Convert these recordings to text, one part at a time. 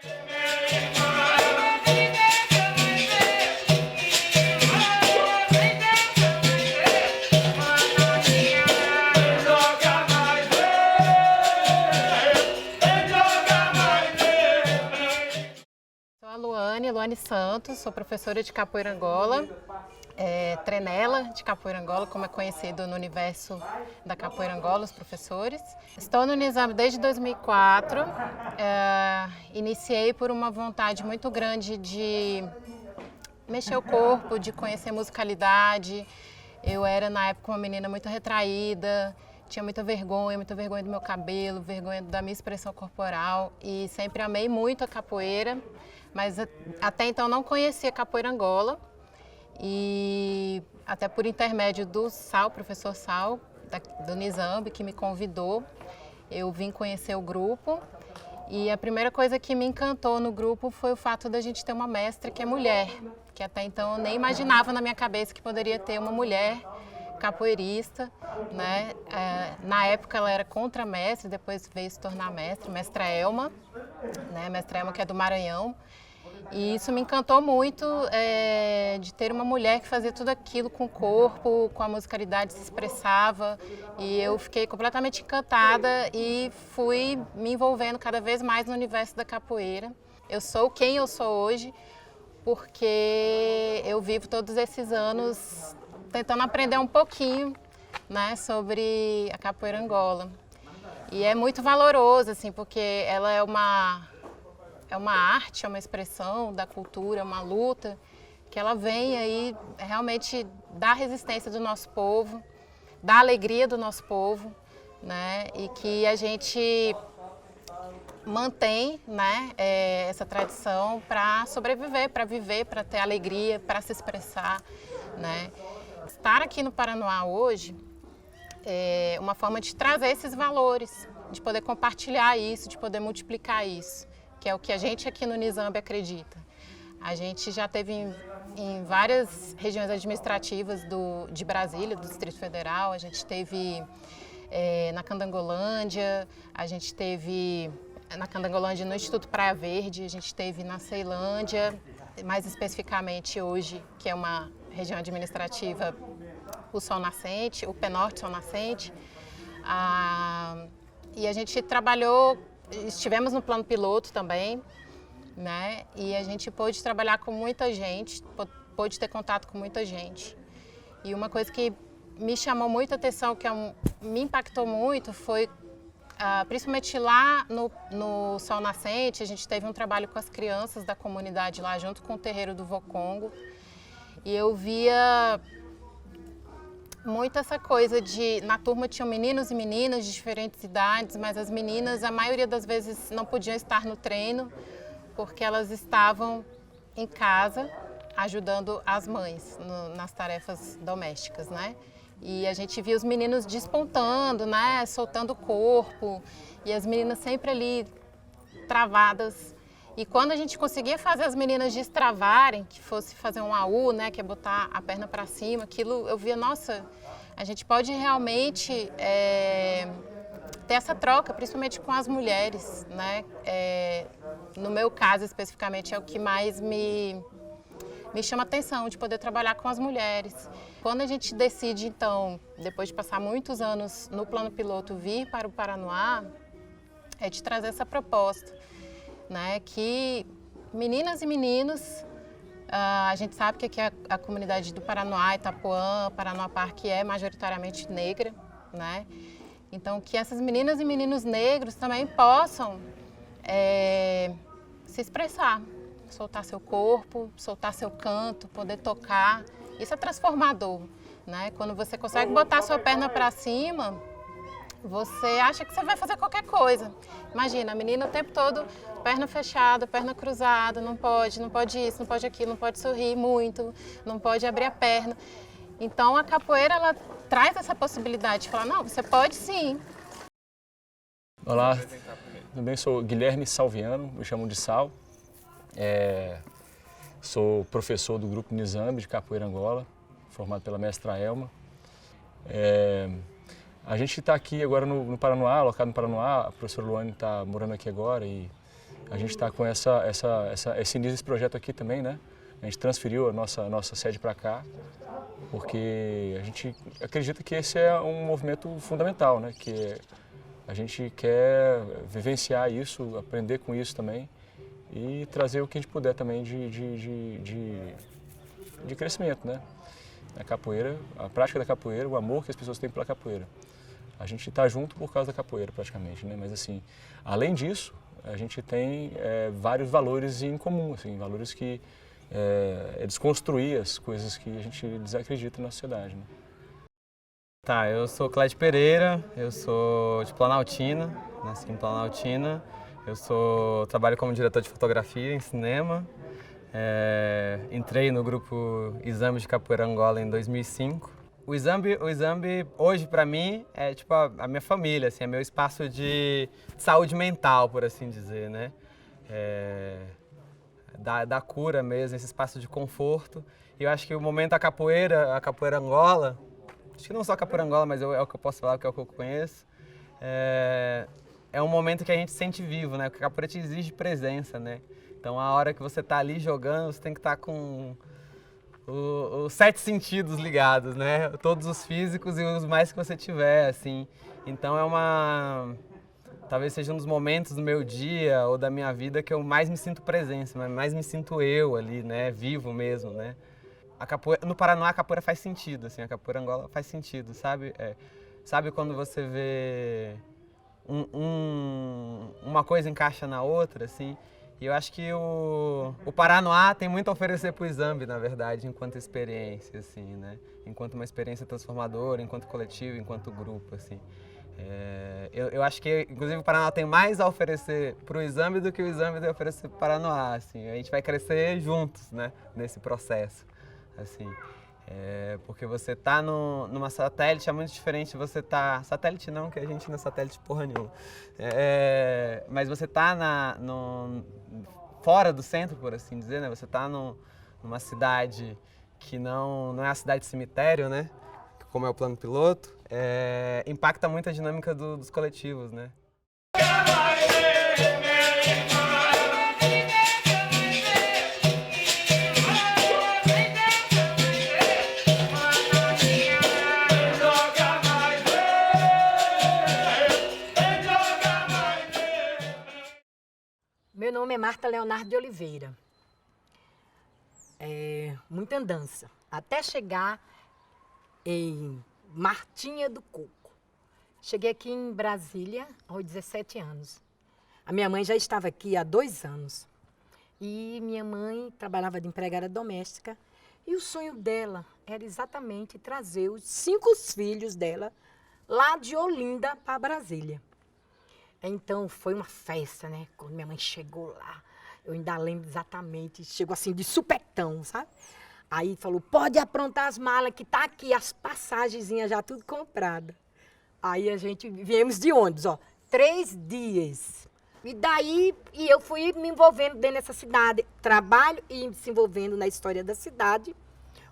Sou a Luane Santos, sou professora de capoeira Angola, trenela de capoeira Angola, como é conhecido no universo da capoeira Angola, os professores. Estou no Nizambe desde 2004, iniciei por uma vontade muito grande de mexer o corpo, de conhecer musicalidade. Eu era na época uma menina muito retraída, tinha muita vergonha do meu cabelo, vergonha da minha expressão corporal e sempre amei muito a capoeira, mas até então não conhecia capoeira Angola. E até por intermédio do Sal, professor Sal, do Nizambe, que me convidou, eu vim conhecer o grupo. E a primeira coisa que me encantou no grupo foi o fato da gente ter uma mestra que é mulher, que até então eu nem imaginava na minha cabeça que poderia ter uma mulher capoeirista, né? Na época ela era contramestre, depois veio se tornar mestre, mestra Elma, né? Mestra Elma que é do Maranhão. E isso me encantou muito, de ter uma mulher que fazia tudo aquilo com o corpo, com a musicalidade, se expressava. E eu fiquei completamente encantada e fui me envolvendo cada vez mais no universo da capoeira. Eu sou quem eu sou hoje porque eu vivo todos esses anos tentando aprender um pouquinho, né, sobre a capoeira Angola. E é muito valoroso, assim, porque ela é uma arte, é uma expressão da cultura, uma luta, que ela vem aí realmente da resistência do nosso povo, da alegria do nosso povo, né? E que a gente mantém, né, essa tradição para sobreviver, para viver, para ter alegria, para se expressar, né? Estar aqui no Paranoá hoje é uma forma de trazer esses valores, de poder compartilhar isso, de poder multiplicar isso, que é o que a gente aqui no Nizambe acredita. A gente já teve em várias regiões administrativas de Brasília, do Distrito Federal, a gente teve na Candangolândia, a gente teve na Candangolândia no Instituto Praia Verde, a gente teve na Ceilândia, mais especificamente hoje, que é uma região administrativa, o Sol Nascente, o Penorte Sol Nascente. E a gente trabalhou, estivemos no plano piloto também, né? E a gente pôde trabalhar com muita gente, pôde ter contato com muita gente. E uma coisa que me chamou muita atenção, que me impactou muito, foi principalmente lá no Sol Nascente, a gente teve um trabalho com as crianças da comunidade lá, junto com o terreiro do Vocongo. E eu via muito essa coisa de, na turma tinham meninos e meninas de diferentes idades, mas as meninas, a maioria das vezes, não podiam estar no treino, porque elas estavam em casa ajudando as mães nas tarefas domésticas, né? E a gente via os meninos despontando, né? Soltando o corpo, e as meninas sempre ali travadas. E quando a gente conseguia fazer as meninas destravarem, que fosse fazer um AU, né, que é botar a perna para cima, aquilo eu via, nossa, a gente pode realmente ter essa troca, principalmente com as mulheres, né? No meu caso, especificamente, é o que mais me chama atenção, de poder trabalhar com as mulheres. Quando a gente decide, então, depois de passar muitos anos no plano piloto, vir para o Paranoá, é de trazer essa proposta, né, que meninas e meninos, a gente sabe que aqui a comunidade do Paranoá, Itapuã, Paranoá Parque é majoritariamente negra, né? Então que essas meninas e meninos negros também possam se expressar, soltar seu corpo, soltar seu canto, poder tocar. Isso é transformador, né? Quando você consegue botar sua perna para cima, você acha que você vai fazer qualquer coisa. Imagina, a menina o tempo todo, perna fechada, perna cruzada, não pode isso, não pode aquilo, não pode sorrir muito, não pode abrir a perna. Então a capoeira, ela traz essa possibilidade de falar, não, você pode sim. Olá, tudo bem? Sou Guilherme Salviano, me chamam de Sal. Sou professor do grupo Nizambe de Capoeira Angola, formado pela mestra Elma. A gente está aqui agora no Paranoá, alocado no Paranoá, a professora Luane está morando aqui agora e A gente está com esse início desse projeto aqui também, né? A gente transferiu a nossa sede para cá, porque a gente acredita que esse é um movimento fundamental, né? Que a gente quer vivenciar isso, aprender com isso também e trazer o que a gente puder também de crescimento, né? A capoeira, a prática da capoeira, o amor que as pessoas têm pela capoeira. A gente está junto por causa da capoeira praticamente, né? Mas assim, além disso, a gente tem vários valores em comum, assim, valores que desconstruir as coisas que a gente desacredita na sociedade, né? Tá, eu sou Clédio Pereira, eu sou de Planaltina, nasci em Planaltina. Trabalho como diretor de fotografia em cinema. Entrei no grupo Izambi de Capoeira Angola em 2005. O Izambi hoje para mim é tipo a minha família, assim, é meu espaço de saúde mental, por assim dizer, né? Da cura mesmo, esse espaço de conforto. E eu acho que o momento da capoeira, a capoeira Angola, acho que não só a capoeira Angola, mas é o que eu posso falar, que é o que eu conheço, é um momento que a gente sente vivo, né? Porque a capoeira te exige presença, né? Então a hora que você tá ali jogando, você tem que estar com os 7 sentidos ligados, né? Todos os físicos e os mais que você tiver, assim. Então talvez seja um dos momentos do meu dia ou da minha vida que eu mais me sinto presença, mais me sinto eu ali, né? Vivo mesmo, né? No Paraná a capoeira faz sentido, assim, a capoeira Angola faz sentido, sabe? Sabe quando você vê uma coisa encaixa na outra, assim? E eu acho que o Paranoá tem muito a oferecer para o Izambi, na verdade, enquanto experiência, assim, né? Enquanto uma experiência transformadora, enquanto coletivo, enquanto grupo, assim. Eu acho que, inclusive, o Paranoá tem mais a oferecer para o Izambi do que o Izambi tem a oferecer para o Paranoá, assim. A gente vai crescer juntos, né? Nesse processo, assim. Porque você tá numa satélite é muito diferente de você tá... Satélite não, que a gente não é satélite porra nenhuma. Mas você tá fora do centro, por assim dizer, né? Você tá numa cidade que não é a cidade cemitério, né? Como é o plano piloto. Impacta muito a dinâmica dos coletivos, né? Meu nome é Marta Leonardo de Oliveira. Muita andança, até chegar em Martinha do Coco. Cheguei aqui em Brasília aos 17 anos. A minha mãe já estava aqui há 2 anos. E minha mãe trabalhava de empregada doméstica. E o sonho dela era exatamente trazer os 5 filhos dela lá de Olinda para Brasília. Então, foi uma festa, né? Quando minha mãe chegou lá, eu ainda lembro exatamente, chegou assim de supetão, sabe? Aí falou, pode aprontar as malas que tá aqui, as passagenzinhas já tudo comprada. Aí a gente viemos de ônibus, 3 dias. E daí, eu fui me envolvendo dentro dessa cidade, trabalho e se envolvendo na história da cidade,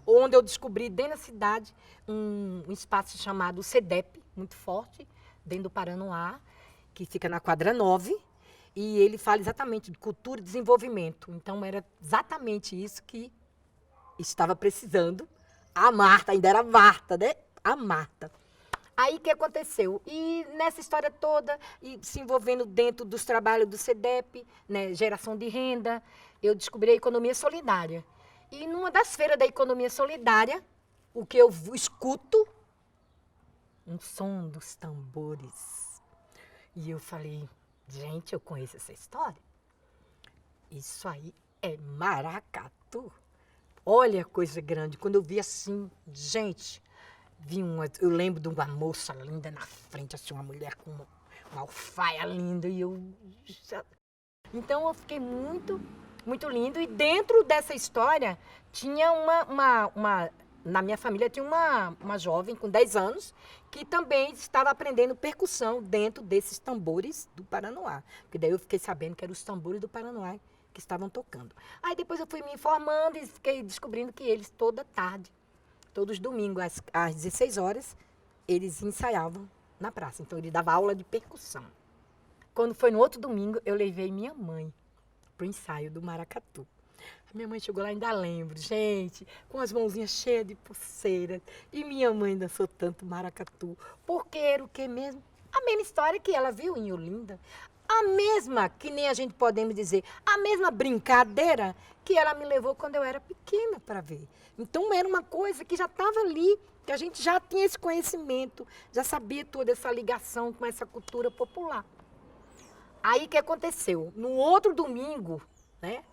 onde eu descobri dentro da cidade um espaço chamado CEDEP, muito forte, dentro do Paranoá, que fica na quadra 9, e ele fala exatamente de cultura e desenvolvimento. Então, era exatamente isso que estava precisando. A Marta, ainda era Marta, né? A Marta. Aí, o que aconteceu? E nessa história toda, e se envolvendo dentro dos trabalhos do CEDEP, né, geração de renda, eu descobri a economia solidária. E numa das feiras da economia solidária, o que eu escuto? Um som dos tambores. E eu falei, gente, eu conheço essa história. Isso aí é maracatu. Olha a coisa grande. Quando eu vi assim, gente, eu lembro de uma moça linda na frente, assim, uma mulher com uma alfaia linda. E então eu fiquei muito, muito lindo. E dentro dessa história, tinha na minha família tinha uma jovem com 10 anos que também estava aprendendo percussão dentro desses tambores do Paranoá. Porque daí eu fiquei sabendo que eram os tambores do Paranoá que estavam tocando. Aí depois eu fui me informando e fiquei descobrindo que eles toda tarde, todos os domingos, às 16 horas, eles ensaiavam na praça. Então ele dava aula de percussão. Quando foi no outro domingo, eu levei minha mãe pro ensaio do maracatu. A minha mãe chegou lá, ainda lembro, gente, com as mãozinhas cheias de pulseira. E minha mãe dançou tanto maracatu. Porque era o que mesmo? A mesma história que ela viu em Olinda. A mesma, que nem a gente podemos dizer, a mesma brincadeira que ela me levou quando eu era pequena para ver. Então era uma coisa que já estava ali, que a gente já tinha esse conhecimento, já sabia toda essa ligação com essa cultura popular. Aí o que aconteceu? No outro domingo, né?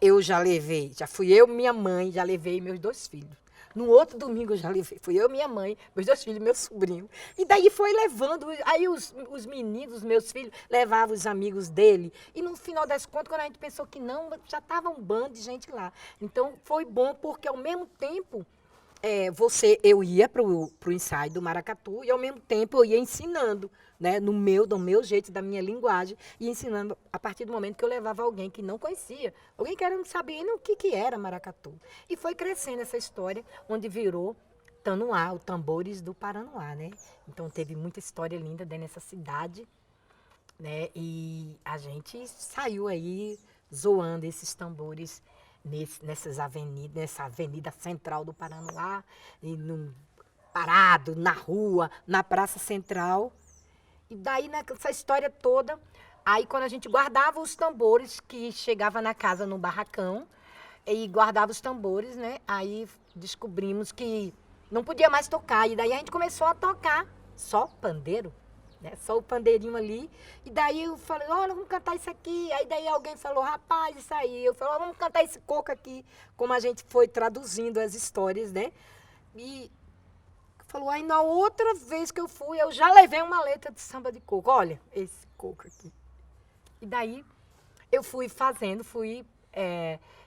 Eu já levei, já fui eu, minha mãe, já levei meus 2 filhos. No outro domingo eu já levei, fui eu, minha mãe, meus 2 filhos, meu sobrinho. E daí foi levando, aí os meninos, os meus filhos, levavam os amigos dele. E no final das contas, quando a gente pensou que não, já estava um bando de gente lá. Então foi bom porque ao mesmo tempo, eu ia para o ensaio do maracatu e ao mesmo tempo eu ia ensinando, né, do meu jeito, da minha linguagem, e ensinando a partir do momento que eu levava alguém que não conhecia, alguém que não sabia nem o que era maracatu. E foi crescendo essa história, onde virou Tanoá, o Tambores do Paranoá, né? Então teve muita história linda dentro dessa cidade, né? E a gente saiu aí zoando esses tambores nessa avenida central do Paranoá, parado na rua, na praça central. E daí, nessa história toda, aí quando a gente guardava os tambores, que chegava na casa no barracão, e guardava os tambores, né? Aí descobrimos que não podia mais tocar. E daí a gente começou a tocar só pandeiro, né? Só o pandeirinho ali. E daí eu falei, olha, vamos cantar isso aqui. Aí daí alguém falou, rapaz, isso aí. Eu falei, vamos cantar esse coco aqui. Como a gente foi traduzindo as histórias, né? E falou, aí na outra vez que eu fui, eu já levei uma letra de samba de coco. Olha, esse coco aqui. E daí eu fui fazendo,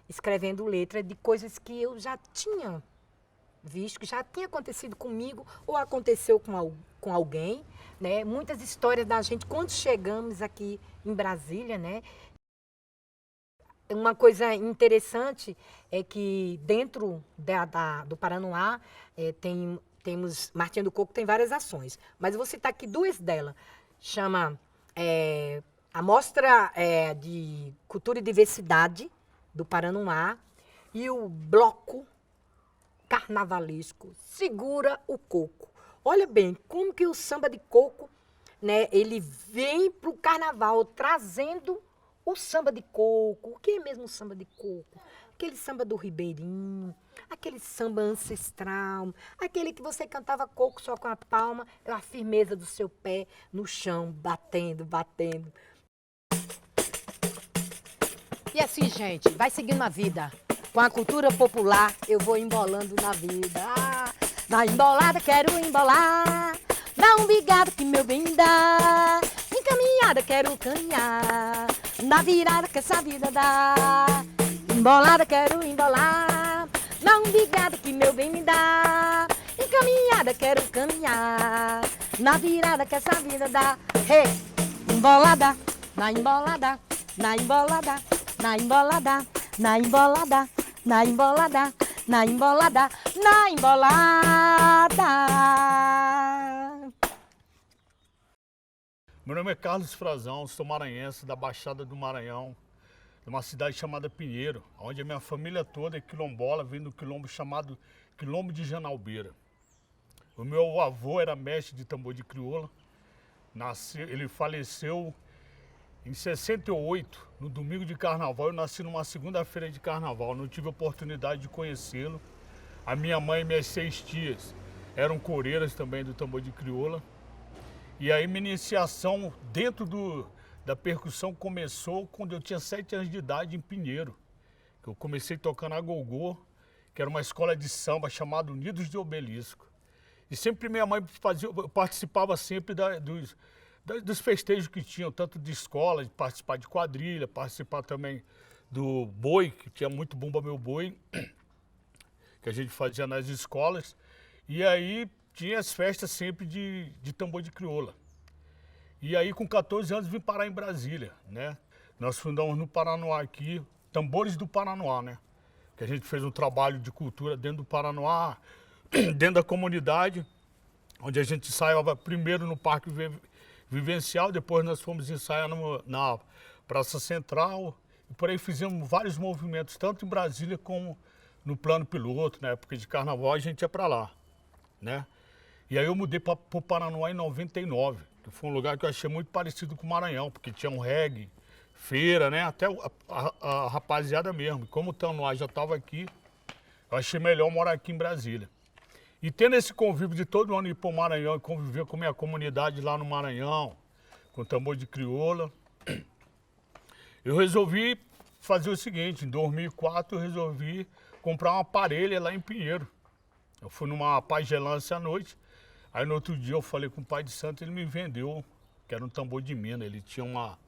escrevendo letra de coisas que eu já tinha visto, que já tinha acontecido comigo ou aconteceu com alguém, né? Muitas histórias da gente quando chegamos aqui em Brasília, né? Uma coisa interessante é que dentro do Paranoá temos Martinha do Coco, tem várias ações, mas eu vou citar aqui 2 delas. Chama a Mostra de Cultura e Diversidade do Paranoá e o Bloco Carnavalesco Segura o Coco. Olha bem, como que o samba de coco, né, ele vem para o carnaval trazendo o samba de coco. O que é mesmo o samba de coco? Aquele samba do Ribeirinho, aquele samba ancestral, aquele que você cantava coco só com a palma, a firmeza do seu pé no chão, batendo, batendo. E assim, gente, vai seguindo a vida. Com a cultura popular, eu vou embolando na vida. Na embolada quero embolar, na umbigada que meu bem dá. Encaminhada quero caminhar, na virada que essa vida dá. Embolada quero embolar, na umbigada que meu bem me dá. Encaminhada quero caminhar, na virada que essa vida dá. Hey! Embolada, na embolada, na embolada, na embolada, na embolada, na embolada, na embolada, na embolada. Meu nome é Carlos Frazão, sou maranhense da Baixada do Maranhão, de uma cidade chamada Pinheiro, onde a minha família toda é quilombola, vem do quilombo chamado Quilombo de Janalbeira. O meu avô era mestre de tambor de crioula, ele faleceu em 68, no domingo de carnaval. Eu nasci numa segunda-feira de carnaval, não tive a oportunidade de conhecê-lo. A minha mãe e minhas 6 tias eram coreiras também do tambor de crioula. E aí minha iniciação dentro da percussão começou quando eu tinha 7 anos de idade em Pinheiro. Eu comecei tocando a gogô, que era uma escola de samba chamada Unidos de Obelisco. E sempre minha mãe participava sempre dos festejos que tinham, tanto de escola, de participar de quadrilha, participar também do boi, que tinha muito Bumba Meu Boi, que a gente fazia nas escolas. E aí tinha as festas sempre de tambor de crioula. E aí com 14 anos vim parar em Brasília, né? Nós fundamos no Paranoá aqui, Tambores do Paranoá, né? Que a gente fez um trabalho de cultura dentro do Paranoá, dentro da comunidade, onde a gente ensaiava primeiro no Parque Vivencial, depois nós fomos ensaiar na Praça Central, por aí fizemos vários movimentos, tanto em Brasília como no plano piloto, na época de carnaval a gente ia para lá, né? E aí eu mudei para o Paranoá em 99, que foi um lugar que eu achei muito parecido com o Maranhão, porque tinha um reggae, feira, né? Até a rapaziada mesmo. Como o Tanoá já estava aqui, eu achei melhor morar aqui em Brasília. E tendo esse convívio de todo ano ir para o Maranhão e conviver com a minha comunidade lá no Maranhão, com tambor de crioula, eu resolvi fazer o seguinte, em 2004 eu resolvi comprar uma parelha lá em Pinheiro. Eu fui numa pagelância à noite, aí no outro dia eu falei com o pai de santo, ele me vendeu, que era um tambor de mina, ele tinha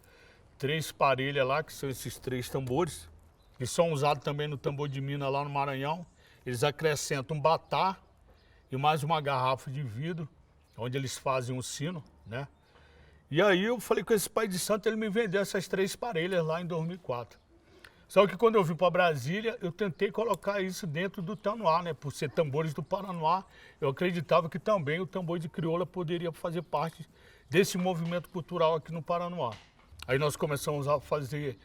3 parelhas lá, que são esses 3 tambores, que são usados também no tambor de mina lá no Maranhão. Eles acrescentam um batá e mais uma garrafa de vidro, onde eles fazem um sino, né? E aí eu falei com esse pai de santo, ele me vendeu essas 3 parelhas lá em 2004. Só que quando eu vim para Brasília, eu tentei colocar isso dentro do Tanoá, né? Por ser tambores do Paranoá, eu acreditava que também o tambor de crioula poderia fazer parte desse movimento cultural aqui no Paranoá. Aí nós começamos a fazer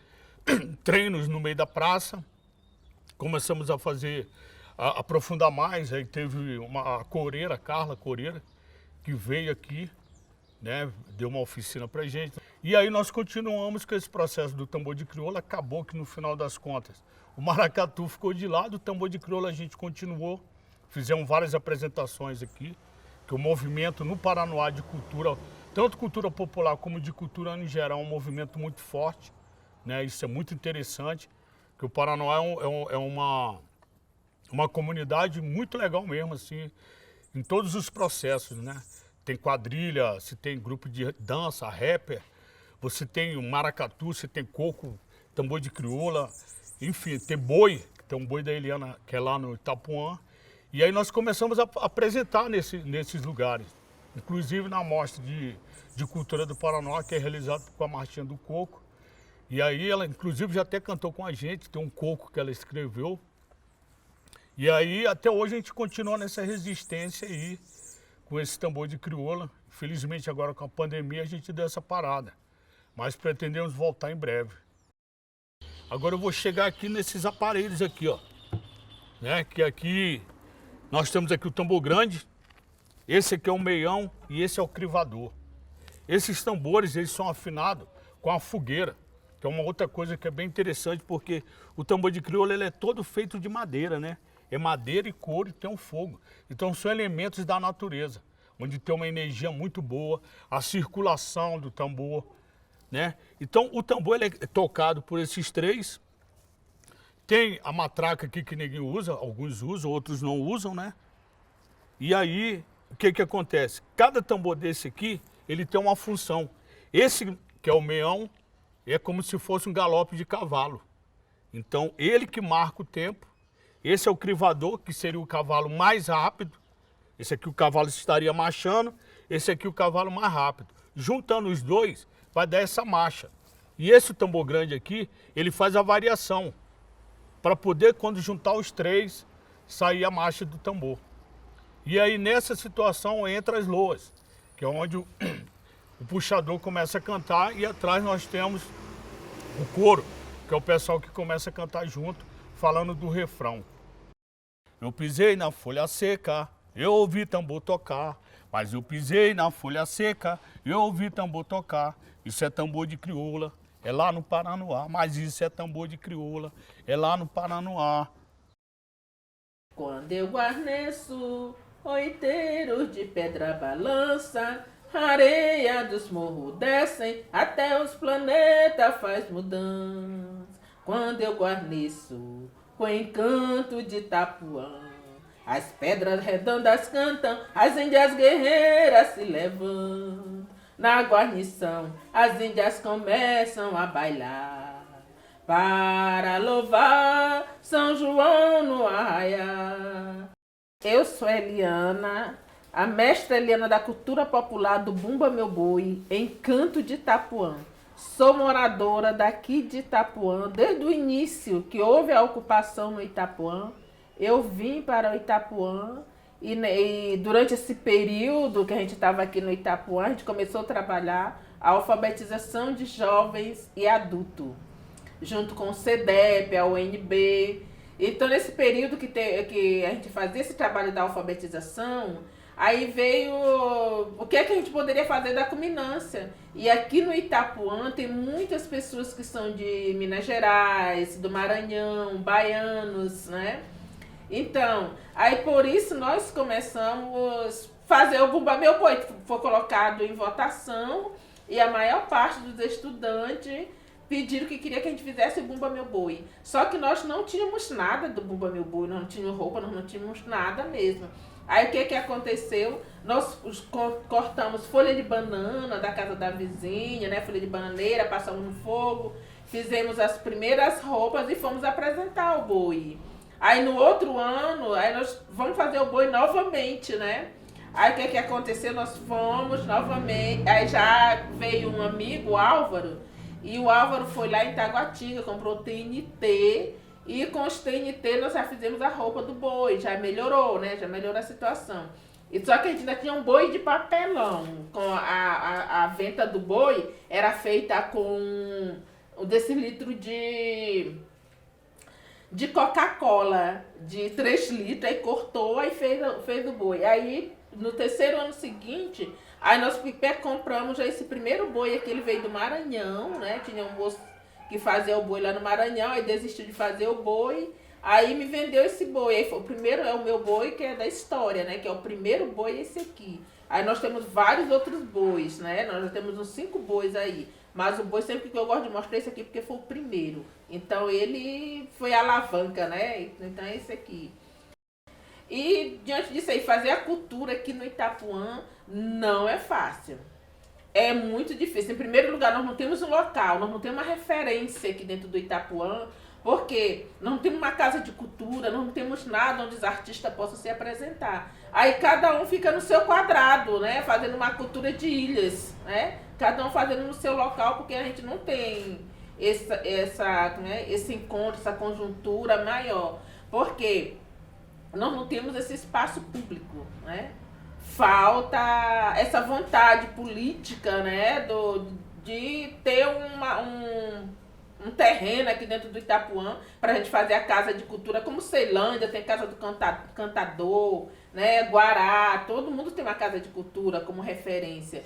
treinos no meio da praça, começamos a fazer, a aprofundar mais, aí teve a Coreira, a Carla Coreira, que veio aqui, né, deu uma oficina pra gente. E aí nós continuamos com esse processo do tambor de crioula, acabou que no final das contas o maracatu ficou de lado, o tambor de crioula a gente continuou, fizemos várias apresentações aqui, que o movimento no Paranoá de cultura, tanto cultura popular como de cultura em geral, é um movimento muito forte, né, isso é muito interessante, que o Paranoá é uma comunidade muito legal mesmo, assim, em todos os processos, né? Tem quadrilha, você tem grupo de dança, rapper, você tem o maracatu, você tem coco, tambor de crioula, enfim, tem boi, tem um boi da Eliana que é lá no Itapuã. E aí nós começamos a apresentar nesses lugares, inclusive na Mostra de Cultura do Paranoá, que é realizada com a Martinha do Coco. E aí ela, inclusive, já até cantou com a gente, tem um coco que ela escreveu. E aí, até hoje, a gente continua nessa resistência aí, com esse tambor de crioula. Felizmente, agora com a pandemia, a gente deu essa parada. Mas pretendemos voltar em breve. Agora eu vou chegar aqui nesses aparelhos aqui, ó. Né? Que aqui, nós temos aqui o tambor grande. Esse aqui é o meião e esse é o crivador. Esses tambores, eles são afinados com a fogueira, que é uma outra coisa que é bem interessante, porque o tambor de crioula, ele é todo feito de madeira, né? É madeira e couro e tem um fogo. Então são elementos da natureza, onde tem uma energia muito boa, a circulação do tambor, né? Então o tambor ele é tocado por esses 3. Tem a matraca aqui que ninguém usa, alguns usam, outros não usam, né? E aí, o que que acontece? Cada tambor desse aqui, ele tem uma função. Esse, que é o meião, é como se fosse um galope de cavalo. Então, ele que marca o tempo. Esse é o crivador, que seria o cavalo mais rápido. Esse aqui o cavalo estaria marchando, esse aqui o cavalo mais rápido. Juntando os dois, vai dar essa marcha. E esse tambor grande aqui, ele faz a variação, para poder, quando juntar os 3, sair a marcha do tambor. E aí, nessa situação, entra as loas, que é onde o puxador começa a cantar e atrás nós temos o coro, que é o pessoal que começa a cantar junto, falando do refrão. Eu pisei na folha seca, eu ouvi tambor tocar, mas eu pisei na folha seca, eu ouvi tambor tocar. Isso é tambor de crioula, é lá no Paranoá, mas isso é tambor de crioula, é lá no Paranoá. Quando eu guarneço oiteiros de pedra balança, areia dos morros descem, até os planetas faz mudança. Quando eu guarneço com encanto de Itapuã, as pedras redondas cantam, as índias guerreiras se levantam. Na guarnição, as índias começam a bailar, para louvar São João no arraial. Eu sou Eliana, a mestra Eliana da cultura popular do Bumba Meu Boi, em Canto de Itapuã. Sou moradora daqui de Itapuã, desde o início que houve a ocupação no Itapuã. Eu vim para o Itapuã e durante esse período que a gente estava aqui no Itapuã, a gente começou a trabalhar a alfabetização de jovens e adultos. junto com o CEDEP, a UNB. Então, nesse período que a gente fazia esse trabalho da alfabetização, aí veio o que é que a gente poderia fazer da culminância. E aqui no Itapuã tem muitas pessoas que são de Minas Gerais, do Maranhão, baianos, né? Então, aí por isso nós começamos a fazer o Bumba Meu Boi, foi colocado em votação e a maior parte dos estudantes pediram que queria que a gente fizesse o Bumba Meu Boi. Só que nós não tínhamos nada do Bumba Meu Boi, nós não tínhamos roupa, nós não tínhamos nada mesmo. Aí o que aconteceu? Nós cortamos folha de banana da casa da vizinha, né? Folha de bananeira, passamos no fogo, fizemos as primeiras roupas e fomos apresentar o boi. Aí no outro ano, aí nós vamos fazer o boi novamente, né? Aí o que aconteceu? Nós fomos novamente, aí já veio um amigo, o Álvaro, e o Álvaro foi lá em Taguatinga, comprou TNT, e com os TNT nós já fizemos a roupa do boi, já melhorou, né? Já melhorou a situação. E só que a gente ainda tinha um boi de papelão. Com a venta do boi era feita com um decilitro de Coca-Cola, de 3 litros, aí cortou, aí fez o boi. Aí no terceiro ano seguinte, aí nós compramos já esse primeiro boi aqui, ele veio do Maranhão, né? Tinha um moço que fazia o boi lá no Maranhão, aí desistiu de fazer o boi, aí me vendeu esse boi. Aí foi, o primeiro é o meu boi, que é da história, né? Que é o primeiro boi, esse aqui. Aí nós temos vários outros bois, né? Nós já temos uns 5 bois aí. Mas o boi, sempre que eu gosto de mostrar esse aqui, porque foi o primeiro. Então ele foi a alavanca, né? Então é esse aqui. E diante disso aí, fazer a cultura aqui no Itapuã não é fácil. É muito difícil. Em primeiro lugar, nós não temos um local, nós não temos uma referência aqui dentro do Itapuã, porque nós não temos uma casa de cultura, nós não temos nada onde os artistas possam se apresentar. Aí cada um fica no seu quadrado, né? Fazendo uma cultura de ilhas, né? Cada um fazendo no seu local, porque a gente não tem esse encontro, essa conjuntura maior. Porque nós não temos esse espaço público, né? Falta essa vontade política, né, de ter um terreno aqui dentro do Itapuã para a gente fazer a casa de cultura, como Ceilândia tem casa do cantador, né, Guará, todo mundo tem uma casa de cultura como referência.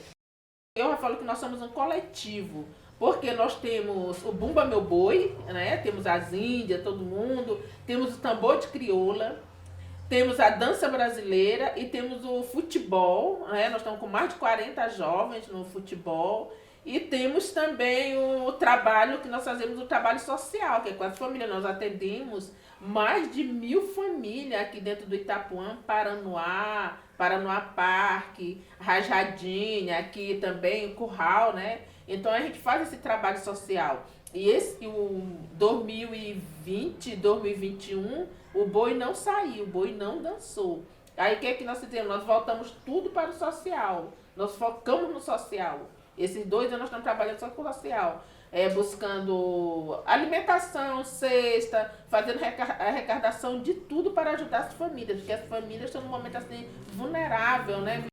Eu já falo que nós somos um coletivo, porque nós temos o Bumba Meu Boi, né, temos as índias, todo mundo, temos o tambor de crioula, temos a dança brasileira e temos o futebol, né? Nós estamos com mais de 40 jovens no futebol. E temos também o trabalho que nós fazemos, o trabalho social, que é com as famílias. Nós atendemos mais de 1000 famílias aqui dentro do Itapuã, Paranoá Parque, Rajadinha, aqui também, Curral, né? Então a gente faz esse trabalho social. E o 2020, 2021, o boi não saiu, o boi não dançou. Aí o que é que nós fizemos? Nós voltamos tudo para o social. Nós focamos no social. Esses 2 anos nós estamos trabalhando só com o social. Buscando alimentação, cesta, fazendo arrecadação de tudo para ajudar as famílias, porque as famílias estão num momento assim vulnerável, né?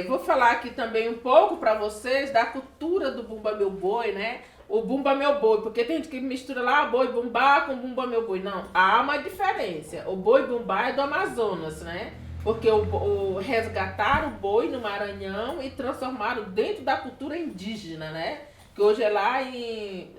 Vou falar aqui também um pouco para vocês da cultura do Bumba Meu Boi, né? O Bumba Meu Boi, porque tem gente que mistura lá boi bumbá com Bumba Meu Boi. Não, há uma diferença. O boi bumbá é do Amazonas, né? Porque resgataram o boi no Maranhão e transformaram dentro da cultura indígena, né? Que hoje é lá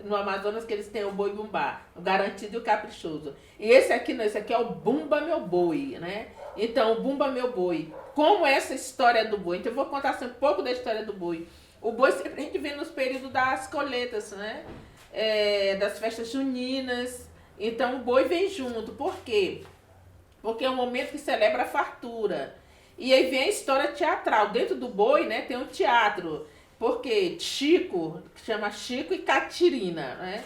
no Amazonas que eles têm o boi bumbá, o garantido e o caprichoso. E esse aqui não, esse aqui é o Bumba Meu Boi, né? Então, o Bumba Meu Boi, como é essa história do boi? Então, eu vou contar assim, um pouco da história do boi. O boi sempre a gente vê nos períodos das colheitas, né? Das festas juninas. Então, o boi vem junto. Por quê? Porque é um momento que celebra a fartura. E aí vem a história teatral. Dentro do boi, né, tem um teatro. Porque Chico, que chama Chico e Catirina, né?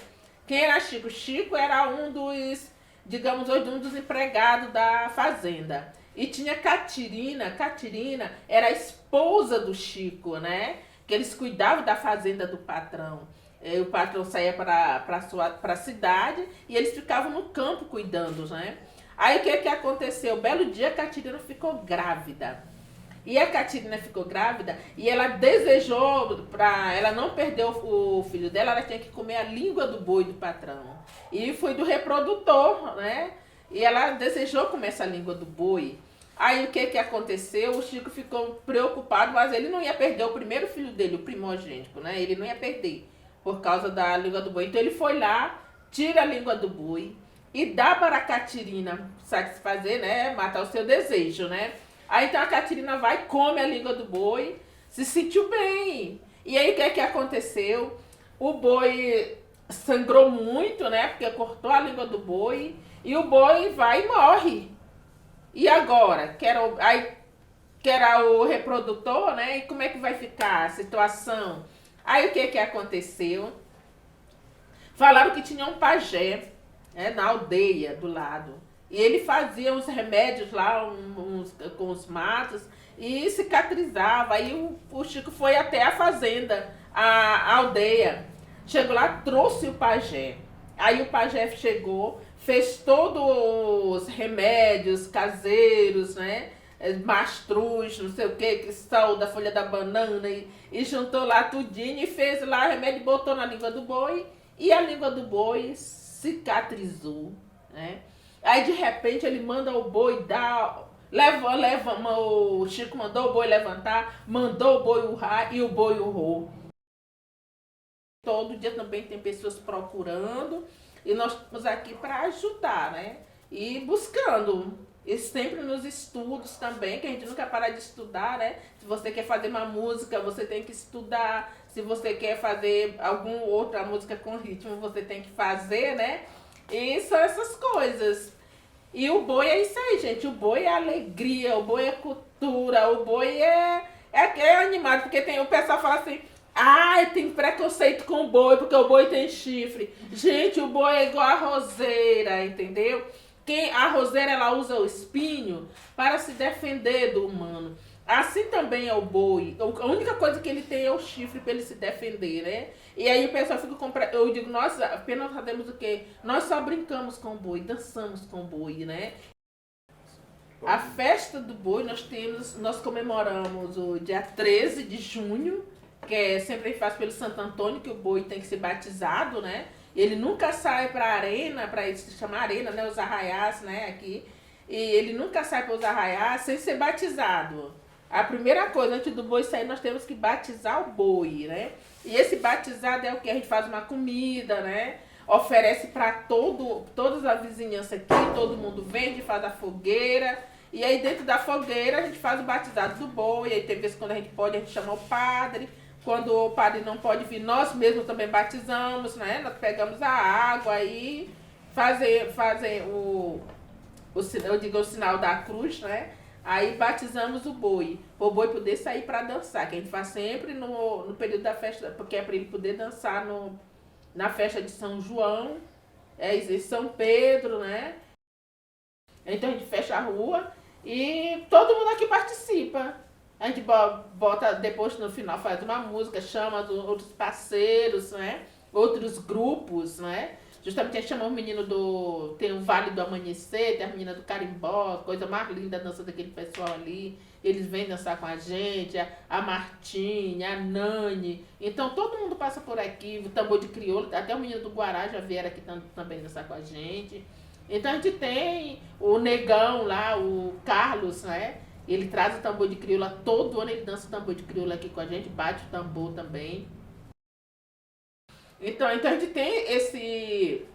Quem era Chico? Chico era um dos, digamos hoje, um dos empregados da fazenda. E tinha Catirina. Catirina era a esposa do Chico, né? Que eles cuidavam da fazenda do patrão. O patrão saía para a cidade e eles ficavam no campo cuidando, né? Aí o que aconteceu? Belo dia a Catirina ficou grávida. E a Catirina ficou grávida e ela desejou, para ela não perder o filho dela, ela tinha que comer a língua do boi do patrão. E foi do reprodutor, né? E ela desejou comer essa língua do boi. Aí o que aconteceu? O Chico ficou preocupado, mas ele não ia perder o primeiro filho dele, o primogênito, né? Ele não ia perder por causa da língua do boi. Então ele foi lá, tira a língua do boi e dá para a Catirina satisfazer, né? Matar o seu desejo, né? Aí então a Catirina vai, come a língua do boi, se sentiu bem. E aí o que aconteceu? O boi sangrou muito, né? Porque cortou a língua do boi e o boi vai e morre. E agora? Que era o reprodutor, né? E como é que vai ficar a situação? Aí o que aconteceu? Falaram que tinha um pajé, né, na aldeia do lado. E ele fazia uns remédios lá com os matos e cicatrizava. Aí o Chico foi até a fazenda, a aldeia. Chegou lá, trouxe o pajé. Aí o pajé chegou, fez todos os remédios caseiros, né? Mastruz, não sei o que, cristal da folha da banana, e juntou lá tudinho e fez lá remédio, botou na língua do boi, e a língua do boi cicatrizou, né? Aí de repente ele manda o boi dar, o Chico mandou o boi levantar, mandou o boi urrar e o boi urrou. Todo dia também tem pessoas procurando e nós estamos aqui para ajudar, né? E buscando, e sempre nos estudos também, que a gente nunca para de estudar, né? Se você quer fazer uma música, você tem que estudar. Se você quer fazer alguma outra música com ritmo, você tem que fazer, né? E são essas coisas. E o boi é isso aí, gente. O boi é alegria, o boi é cultura, o boi é animado. Porque o pessoal fala assim, tem preconceito com o boi, porque o boi tem chifre. Gente, o boi é igual a roseira, entendeu? A roseira, ela usa o espinho para se defender do humano. Assim também é o boi. A única coisa que ele tem é o chifre para ele se defender, né? E aí o pessoal fica comprando. Eu digo, nós apenas fazemos o quê? Nós só brincamos com o boi, dançamos com o boi, né? A festa do boi nós comemoramos o dia 13 de junho, que sempre faz pelo Santo Antônio, que o boi tem que ser batizado, né? Ele nunca sai para a arena, para isso se chama arena, né? Os arraiais, né? Aqui. E ele nunca sai para os arraiais sem ser batizado. A primeira coisa, antes do boi sair, nós temos que batizar o boi, né? E esse batizado é o que? A gente faz uma comida, né? Oferece para todas as vizinhanças aqui, todo mundo vende, faz a fogueira. E aí dentro da fogueira a gente faz o batizado do boi. E aí tem vezes quando a gente pode, a gente chama o padre. Quando o padre não pode vir, nós mesmos também batizamos, né? Nós pegamos a água e fazem o sinal da cruz, né? Aí batizamos o boi, para o boi poder sair para dançar, que a gente faz sempre no período da festa, porque é para ele poder dançar na festa de São João, e São Pedro, né? Então a gente fecha a rua e todo mundo aqui participa. A gente bota, depois no final faz uma música, chama outros parceiros, né? Outros grupos, né? Justamente a gente chamou o menino tem o Vale do Amanhecer, tem a menina do Carimbó, coisa mais linda a dança daquele pessoal ali. Eles vêm dançar com a gente, a Martinha, a Nani. Então todo mundo passa por aqui, o tambor de crioula, até o menino do Guará já vieram aqui também dançar com a gente. Então a gente tem o Negão lá, o Carlos, né? Ele traz o tambor de crioula, todo ano ele dança o tambor de crioula aqui com a gente, bate o tambor também. Então a gente tem esse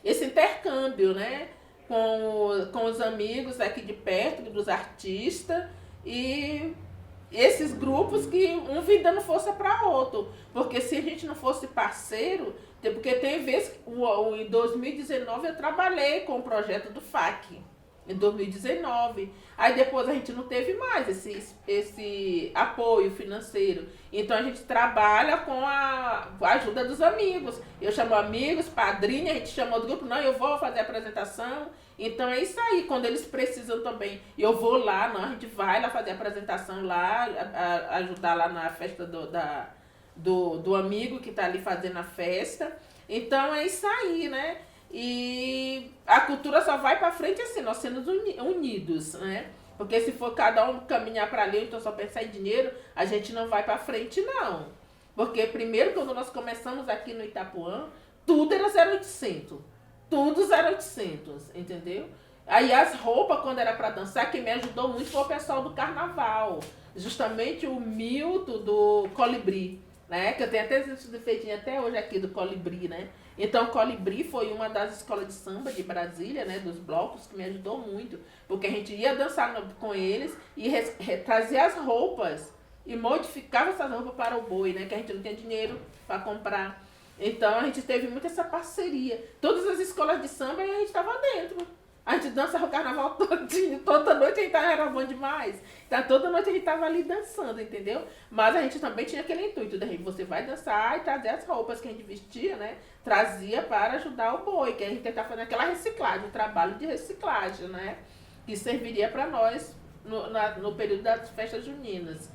intercâmbio, né? Com os amigos aqui de perto, dos artistas, e esses grupos que um vem dando força para outro. Porque se a gente não fosse parceiro, porque tem vezes, em 2019 eu trabalhei com o projeto do FAC. Em 2019. Aí depois a gente não teve mais esse apoio financeiro. Então a gente trabalha com a ajuda dos amigos. Eu chamo amigos, padrinha, a gente chama do grupo, não, eu vou fazer a apresentação. Então é isso aí, quando eles precisam também, eu vou lá, não, a gente vai lá fazer a apresentação lá, ajudar lá na festa do amigo que está ali fazendo a festa. Então é isso aí, né? E a cultura só vai para frente assim, nós sendo unidos, né? Porque se for cada um caminhar para ali, então só pensar em dinheiro, a gente não vai para frente, não. Porque primeiro, quando nós começamos aqui no Itapuã, tudo era 0800. Tudo 0800, entendeu? Aí as roupas, quando era para dançar, quem me ajudou muito foi o pessoal do carnaval. Justamente o Milton do Colibri, né? Que eu tenho até esse defeitinho até hoje aqui do Colibri, né? Então, Colibri foi uma das escolas de samba de Brasília, né? Dos blocos, que me ajudou muito. Porque a gente ia dançar com eles e trazia as roupas e modificava essas roupas para o boi, né? Que a gente não tinha dinheiro para comprar. Então, a gente teve muito essa parceria. Todas as escolas de samba, a gente estava dentro. A gente dançava o carnaval todinho, toda noite a gente era bom demais. Então, toda noite a gente estava ali dançando, entendeu? Mas a gente também tinha aquele intuito, de você vai dançar e trazer as roupas que a gente vestia, né? Trazia para ajudar o boi, que a gente tentava fazendo aquela reciclagem, o trabalho de reciclagem, né? Que serviria para nós no período das festas juninas.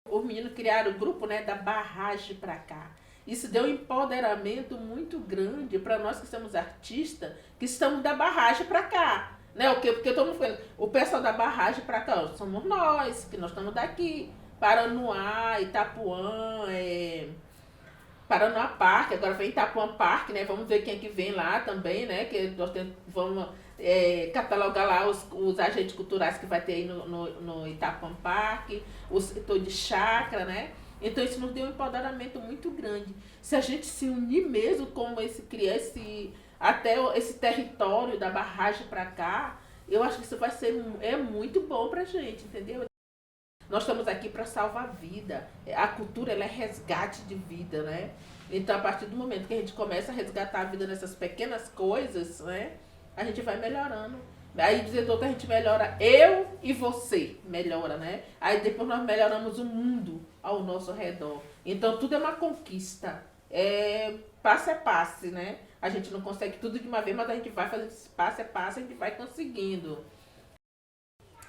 Os meninos criaram o grupo, né, da barragem para cá. Isso deu um empoderamento muito grande para nós que somos artistas, que estamos da barragem para cá. Né? Porque todo mundo falando, o pessoal da barragem para cá, somos nós, que nós estamos daqui. Paranoá, Itapuã, Paranoá Parque, agora vem Itapuã Parque, né? Vamos ver quem é que vem lá também, né? Que nós vamos catalogar lá os agentes culturais que vai ter aí no Itapuã Parque, o setor de chácara, né? Então isso nos deu um empoderamento muito grande. Se a gente se unir mesmo como até esse território da barragem para cá, eu acho que isso vai ser muito bom pra gente, entendeu? Nós estamos aqui para salvar a vida. A cultura, ela é resgate de vida, né? Então, a partir do momento que a gente começa a resgatar a vida nessas pequenas coisas, né? A gente vai melhorando. Aí, dizendo que a gente melhora eu e você, melhora, né? Aí, depois nós melhoramos o mundo ao nosso redor. Então, tudo é uma conquista. Passo a passo, né? A gente não consegue tudo de uma vez, mas a gente vai fazendo passo a passo, a gente vai conseguindo.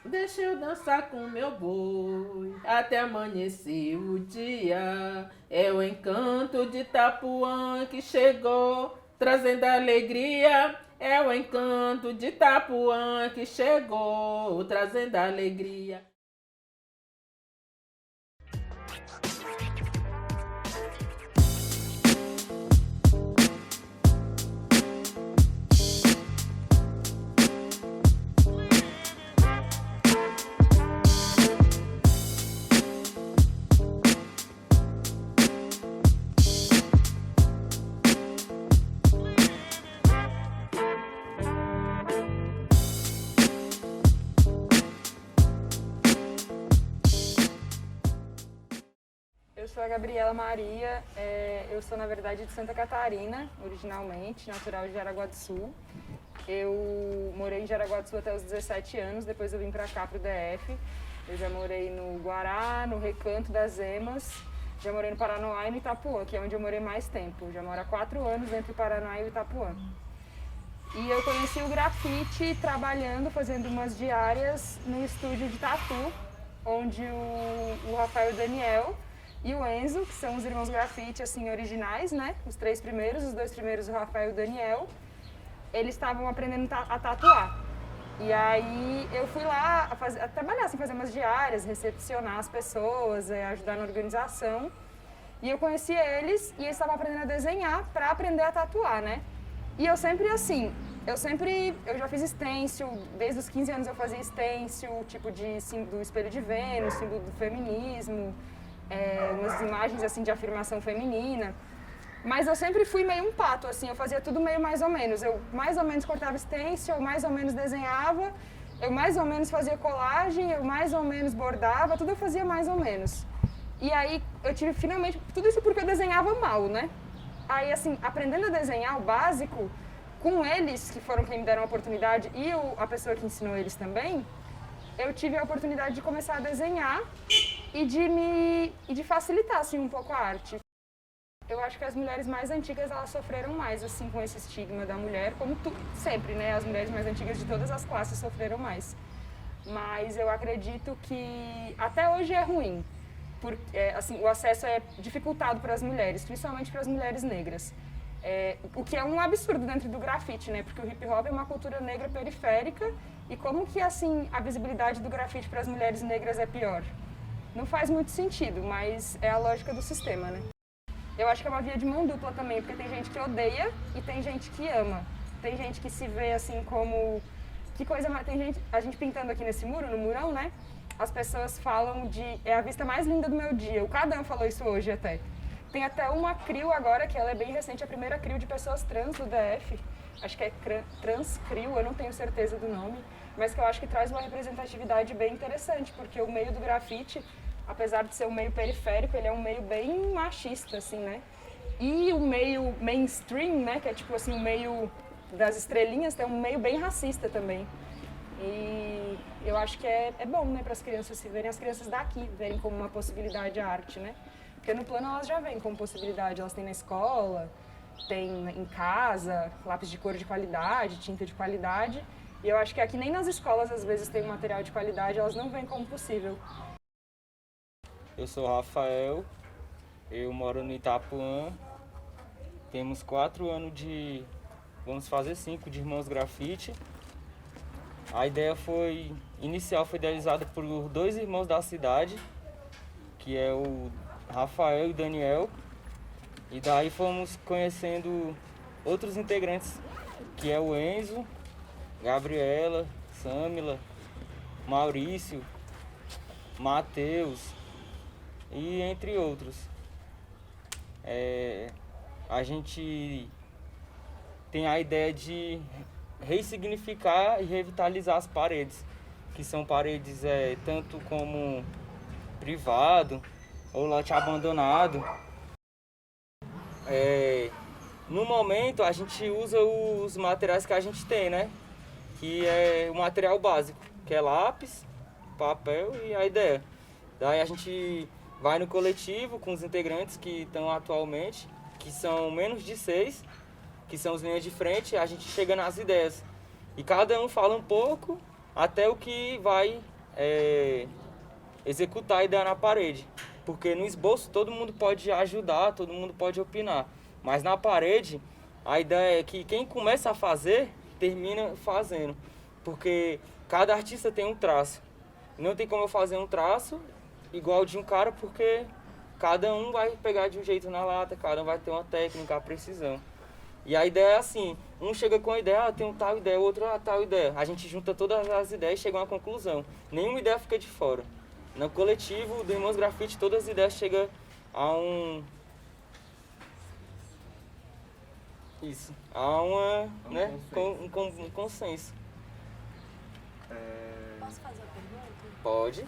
Deixa eu dançar com meu boi, até amanhecer o dia. É o encanto de Itapuã que chegou, trazendo alegria. É o encanto de Itapuã que chegou, trazendo alegria. Eu sou a Gabriela Maria, eu sou na verdade de Santa Catarina, originalmente, natural de Jaraguá do Sul. Eu morei em Jaraguá do Sul até os 17 anos, depois eu vim para cá, para o DF. Eu já morei no Guará, no Recanto das Emas, já morei no Paranoá e no Itapuã, que é onde eu morei mais tempo. Eu já moro há 4 anos entre o Paranoá e o Itapuã. E eu conheci o grafite trabalhando, fazendo umas diárias no estúdio de tatu, onde o Rafael e o Daniel e o Enzo, que são os irmãos grafite, assim, originais, né? Os 2 primeiros, o Rafael e o Daniel, eles estavam aprendendo a tatuar. E aí eu fui lá a trabalhar, assim, fazer umas diárias, recepcionar as pessoas, ajudar na organização. E eu conheci eles e eles estavam aprendendo a desenhar para aprender a tatuar, né? E eu sempre, assim, eu já fiz stencil, desde os 15 anos eu fazia stencil, tipo do espelho de Vênus, símbolo do feminismo, umas imagens assim de afirmação feminina, mas eu sempre fui meio um pato, assim, eu fazia tudo meio mais ou menos, eu mais ou menos cortava stencil, eu mais ou menos desenhava, eu mais ou menos fazia colagem, eu mais ou menos bordava, tudo eu fazia mais ou menos. E aí eu tive finalmente, tudo isso porque eu desenhava mal, né? Aí assim, aprendendo a desenhar o básico, com eles, que foram quem me deram a oportunidade, e a pessoa que ensinou eles também, eu tive a oportunidade de começar a desenhar e de facilitar assim, um pouco a arte. Eu acho que as mulheres mais antigas elas sofreram mais assim, com esse estigma da mulher, como sempre, né? As mulheres mais antigas de todas as classes sofreram mais. Mas eu acredito que até hoje é ruim, porque assim, o acesso é dificultado para as mulheres, principalmente para as mulheres negras. O que é um absurdo dentro do grafite, né? Porque o hip hop é uma cultura negra periférica E como que, assim, a visibilidade do grafite para as mulheres negras é pior? Não faz muito sentido, mas é a lógica do sistema, né? Eu acho que é uma via de mão dupla também, porque tem gente que odeia e tem gente que ama. Tem gente que se vê assim como... Que coisa mais... Tem gente... A gente pintando aqui nesse muro, no murão, né? As pessoas falam de... É a vista mais linda do meu dia. O Cadam falou isso hoje até. Tem até uma CRIO agora, que ela é bem recente, a primeira CRIO de pessoas trans do DF. Acho que é Transcrio, eu não tenho certeza do nome. Mas que eu acho que traz uma representatividade bem interessante, porque o meio do grafite, apesar de ser um meio periférico, ele é um meio bem machista, assim, né? E o meio mainstream, né, que é tipo assim, o meio das estrelinhas, tem um meio bem racista também. E eu acho que é bom, né, para as crianças se verem, as crianças daqui, verem como uma possibilidade a arte, né? Porque no plano elas já vêm como possibilidade, elas têm na escola, tem em casa, lápis de cor de qualidade, tinta de qualidade. E eu acho que aqui nem nas escolas, às vezes, tem um material de qualidade, elas não veem como possível. Eu sou Rafael, eu moro no Itapuã, temos 4 anos de... vamos fazer 5 de Irmãos Grafite. A ideia inicial foi idealizada por 2 irmãos da cidade, que é o Rafael e o Daniel. E daí fomos conhecendo outros integrantes, que é o Enzo, Gabriela, Samila, Maurício, Matheus e entre outros. A gente tem a ideia de ressignificar e revitalizar as paredes, que são paredes tanto como privado ou lote abandonado. No momento a gente usa os materiais que a gente tem, né? Que é o material básico, que é lápis, papel e a ideia. Daí a gente vai no coletivo com os integrantes que estão atualmente, que são menos de 6, que são os linhas de frente, a gente chega nas ideias. E cada um fala um pouco até o que vai executar a ideia na parede. Porque no esboço todo mundo pode ajudar, todo mundo pode opinar. Mas na parede, a ideia é que quem começa a fazer, termina fazendo. Porque cada artista tem um traço. Não tem como eu fazer um traço igual de um cara, porque cada um vai pegar de um jeito na lata, cada um vai ter uma técnica, a precisão. E a ideia é assim, um chega com a ideia, tem um tal ideia, o outro tal ideia. A gente junta todas as ideias e chega a uma conclusão. Nenhuma ideia fica de fora. No coletivo do Irmãos Grafite, todas as ideias chegam a um consenso. Posso fazer uma pergunta? Pode.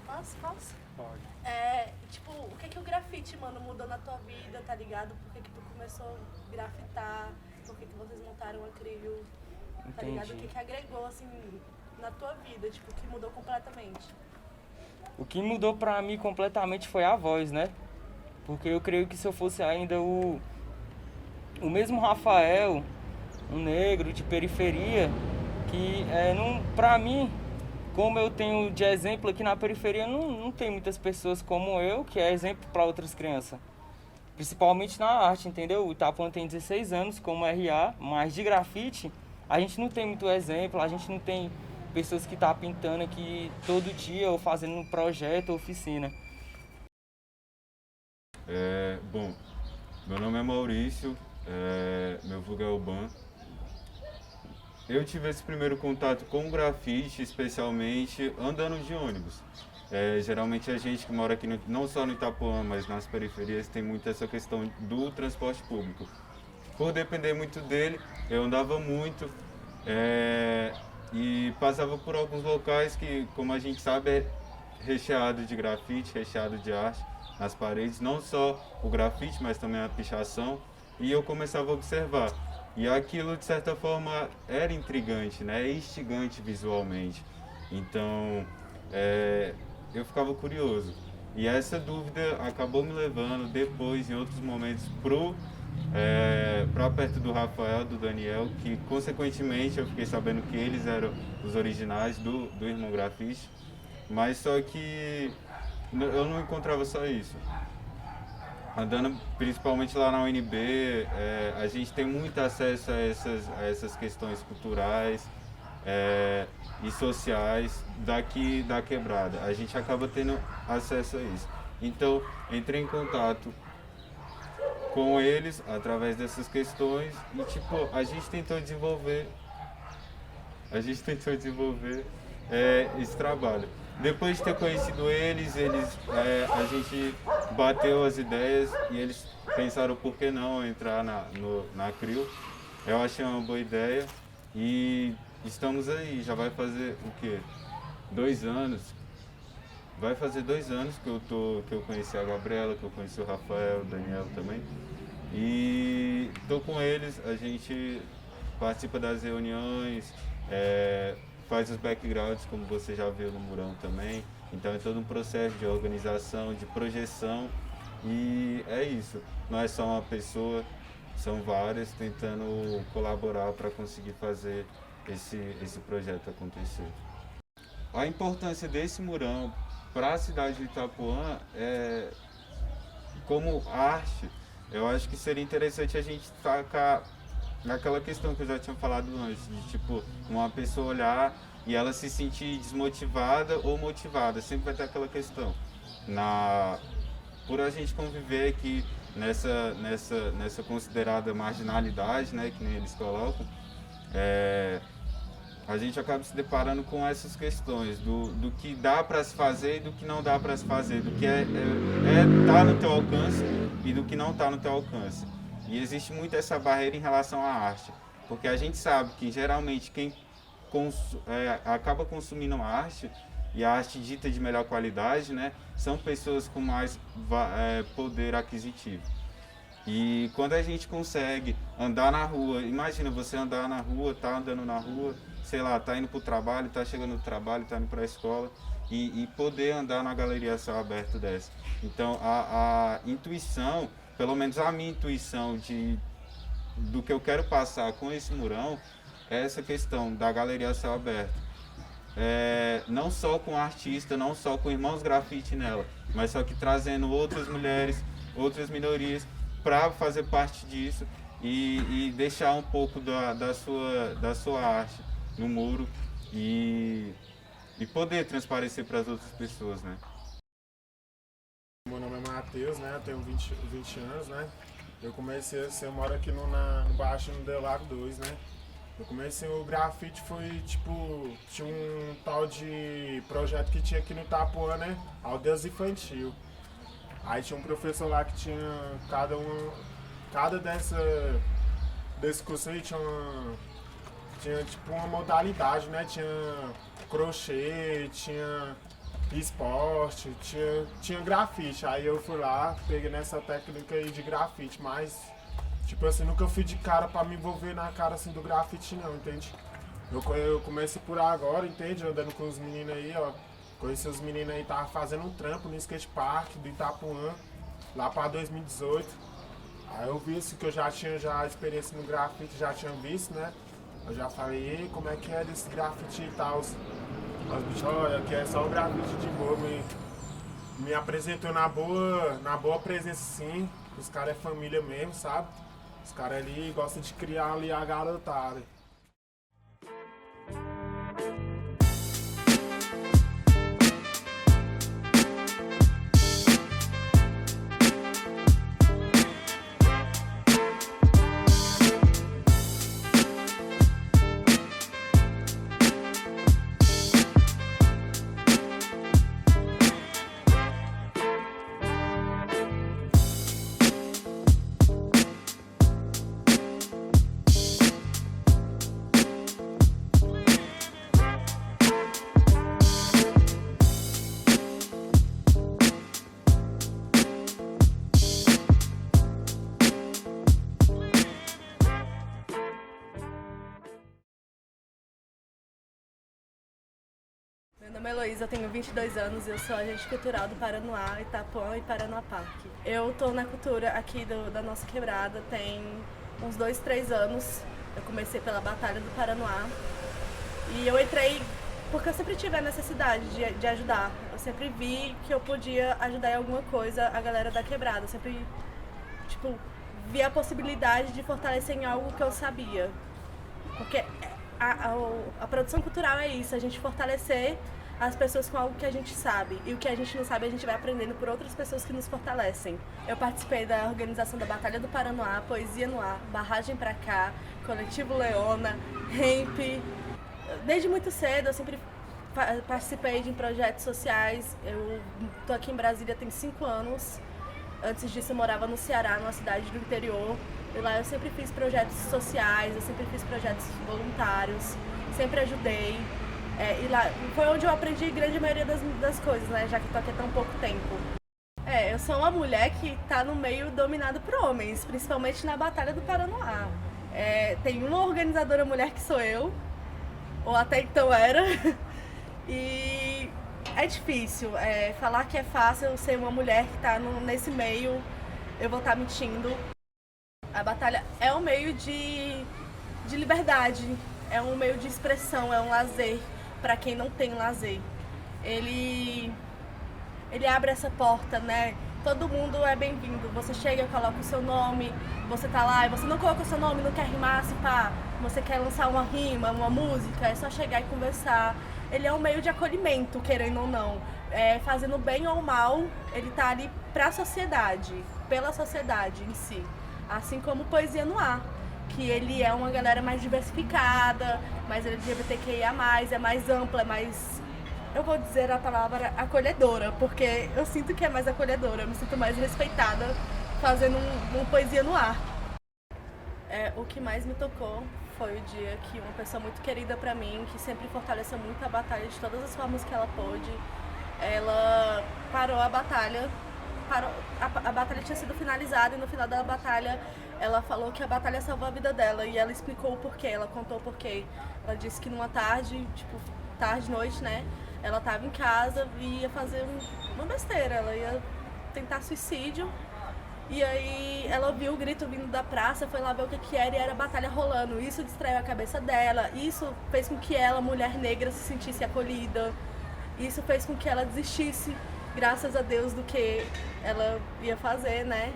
Posso? Pode. Tipo, o que o grafite, mano, mudou na tua vida, tá ligado? Por que tu começou a grafitar? Por que vocês montaram a CRIO? Tá ligado? O que agregou, assim, na tua vida, tipo, que mudou completamente? O que mudou pra mim completamente foi a voz, né? Porque eu creio que se eu fosse ainda o mesmo Rafael, um negro de periferia, que pra mim, como eu tenho de exemplo aqui na periferia, não tem muitas pessoas como eu, que é exemplo para outras crianças. Principalmente na arte, entendeu? O Itapuã tem 16 anos como RA, mas de grafite a gente não tem muito exemplo, a gente não tem pessoas que estão pintando aqui todo dia ou fazendo um projeto ou oficina. Bom, meu nome é Maurício, meu vulgo é Oban. Eu tive esse primeiro contato com o grafite, especialmente andando de ônibus. Geralmente a gente que mora aqui, não só no Itapuã, mas nas periferias, tem muito essa questão do transporte público. Por depender muito dele, eu andava muito e passava por alguns locais que, como a gente sabe, é recheado de grafite, recheado de arte nas paredes, não só o grafite, mas também a pichação, e eu começava a observar. E aquilo, de certa forma, era intrigante, né? Instigante visualmente. Então, eu ficava curioso. E essa dúvida acabou me levando depois, em outros momentos, para perto do Rafael, do Daniel, que consequentemente eu fiquei sabendo que eles eram os originais do Irmão Grafite, mas só que eu não encontrava só isso. Andando principalmente lá na UNB, a gente tem muito acesso a essas questões culturais, e sociais daqui da quebrada. A gente acaba tendo acesso a isso. Então, entrei em contato com eles através dessas questões e, tipo, a gente tentou desenvolver esse trabalho. Depois de ter conhecido eles, a gente bateu as ideias e eles pensaram por que não entrar na CRIL. Eu achei uma boa ideia e estamos aí. Já vai fazer o quê? 2 anos. Vai fazer 2 anos que eu conheci a Gabriela, que eu conheci o Rafael, o Daniel também. E estou com eles, a gente participa das reuniões, faz os backgrounds, como você já viu no Murão também. Então é todo um processo de organização, de projeção e é isso. Não é só uma pessoa, são várias tentando colaborar para conseguir fazer esse projeto acontecer. A importância desse Murão para a cidade de Itapuã como arte, eu acho que seria interessante a gente destacar naquela questão que eu já tinha falado antes, de tipo, uma pessoa olhar e ela se sentir desmotivada ou motivada, sempre vai ter aquela questão. Por a gente conviver aqui nessa considerada marginalidade, né, que nem eles colocam, a gente acaba se deparando com essas questões do que dá para se fazer e do que não dá para se fazer, do que tá no teu alcance e do que não está no teu alcance. E existe muito essa barreira em relação à arte, porque a gente sabe que geralmente quem acaba consumindo a arte, e a arte dita de melhor qualidade, né, são pessoas com mais poder aquisitivo. E quando a gente consegue andar na rua, imagina você andar na rua, tá andando na rua, sei lá, tá indo para o trabalho, tá chegando do trabalho, tá indo para a escola e poder andar na galeria a céu aberto dessa. Então a intuição, pelo menos a minha intuição do que eu quero passar com esse Murão é essa questão da galeria a céu aberto. Não só com artista, não só com irmãos grafite nela, mas só que trazendo outras mulheres, outras minorias para fazer parte disso e deixar um pouco da sua arte no muro e poder transparecer para as outras pessoas, né? Meu nome é Matheus, né? Eu tenho 20 anos, né? Eu moro aqui no Baixo no Delago 2, né? Eu comecei o grafite, foi tipo, tinha um tal de projeto que tinha aqui no Itapuã, né? Aldeias Infantil. Aí tinha um professor lá que tinha cada desse curso aí tinha tipo uma modalidade, né? Tinha crochê, tinha esporte, tinha grafite. Aí eu fui lá, peguei nessa técnica aí de grafite, mas tipo assim, nunca fui de cara pra me envolver na cara assim do grafite não, entende? Eu comecei por agora, entende? Andando com os meninos aí, ó. Conheci os meninos aí, tava fazendo um trampo no skatepark do Itapuã, lá pra 2018. Aí eu vi isso que eu já tinha experiência no grafite, já tinha visto, né? Eu já falei, como é que é desse grafite e tal. Os bichos, olha, que é só o grafite de boa, me apresentou na boa presença sim. Os caras é família mesmo, sabe? Os caras ali gostam de criar ali a garotada. Meu nome é Heloísa, eu tenho 22 anos e eu sou agente cultural do Paranoá, Itapuã e Paranoá Park. Eu estou na cultura aqui da nossa quebrada tem uns 2, 3 anos. Eu comecei pela Batalha do Paranoá e eu entrei porque eu sempre tive a necessidade de ajudar. Eu sempre vi que eu podia ajudar em alguma coisa a galera da quebrada. Eu sempre, vi a possibilidade de fortalecer em algo que eu sabia. Porque a produção cultural é isso, a gente fortalecer as pessoas com algo que a gente sabe. E o que a gente não sabe, a gente vai aprendendo por outras pessoas que nos fortalecem. Eu participei da organização da Batalha do Paranoá, Poesia no Ar, Barragem Pra Cá, Coletivo Leona, Hemp. Desde muito cedo eu sempre participei de projetos sociais. Eu tô aqui em Brasília tem 5 anos. Antes disso eu morava no Ceará, numa cidade do interior. E lá eu sempre fiz projetos sociais, eu sempre fiz projetos voluntários, sempre ajudei. E lá foi onde eu aprendi a grande maioria das coisas, né? Já que tô aqui há tão pouco tempo. Eu sou uma mulher que tá no meio dominado por homens, principalmente na Batalha do Paranoá. Tem uma organizadora mulher que sou eu, ou até então era. E é difícil. Falar que é fácil ser uma mulher que tá nesse meio, eu vou estar mentindo. A batalha é um meio de liberdade, é um meio de expressão, é um lazer para quem não tem lazer. Ele abre essa porta, né? Todo mundo é bem-vindo. Você chega, coloca o seu nome, você tá lá e você não coloca o seu nome, não quer rimar, se pá, você quer lançar uma rima, uma música, é só chegar e conversar. Ele é um meio de acolhimento, querendo ou não. Fazendo bem ou mal, ele tá ali pra sociedade, pela sociedade em si. Assim como Poesia no Ar, que ele é uma galera mais diversificada, mais LGBTQIA+, é mais ampla, é mais, eu vou dizer a palavra acolhedora, porque eu sinto que é mais acolhedora, eu me sinto mais respeitada fazendo um Poesia no Ar. O que mais me tocou foi o dia que uma pessoa muito querida pra mim, que sempre fortaleceu muito a batalha de todas as formas que ela pôde, ela parou a batalha. A batalha tinha sido finalizada e no final da batalha ela falou que a batalha salvou a vida dela e ela explicou o porquê, ela contou o porquê. Ela disse que numa tarde, tarde, noite, né, ela tava em casa e ia fazer uma besteira, ela ia tentar suicídio e aí ela ouviu o grito vindo da praça, foi lá ver o que era e era a batalha rolando. Isso distraiu a cabeça dela, isso fez com que ela, mulher negra, se sentisse acolhida, isso fez com que ela desistisse, graças a Deus, do que ela ia fazer, né?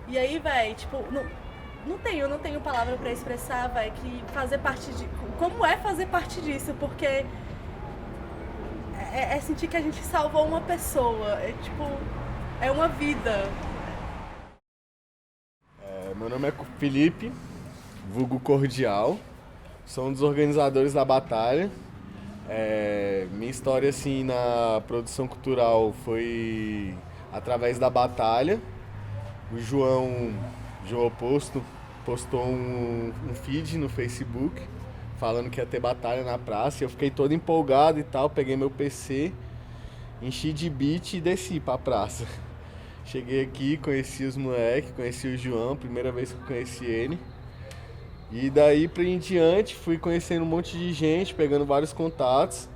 E aí, véi, não tenho palavra pra expressar, véi, que fazer parte de... Como é fazer parte disso? Porque é sentir que a gente salvou uma pessoa, é uma vida. Meu nome é Felipe, vulgo Cordial, sou um dos organizadores da batalha. Minha história assim na produção cultural foi através da batalha. O João postou um feed no Facebook falando que ia ter batalha na praça. Eu fiquei todo empolgado e tal, peguei meu PC, enchi de beat e desci pra praça. Cheguei aqui, conheci os moleques, conheci o João, primeira vez que eu conheci ele. E daí pra em diante fui conhecendo um monte de gente, pegando vários contatos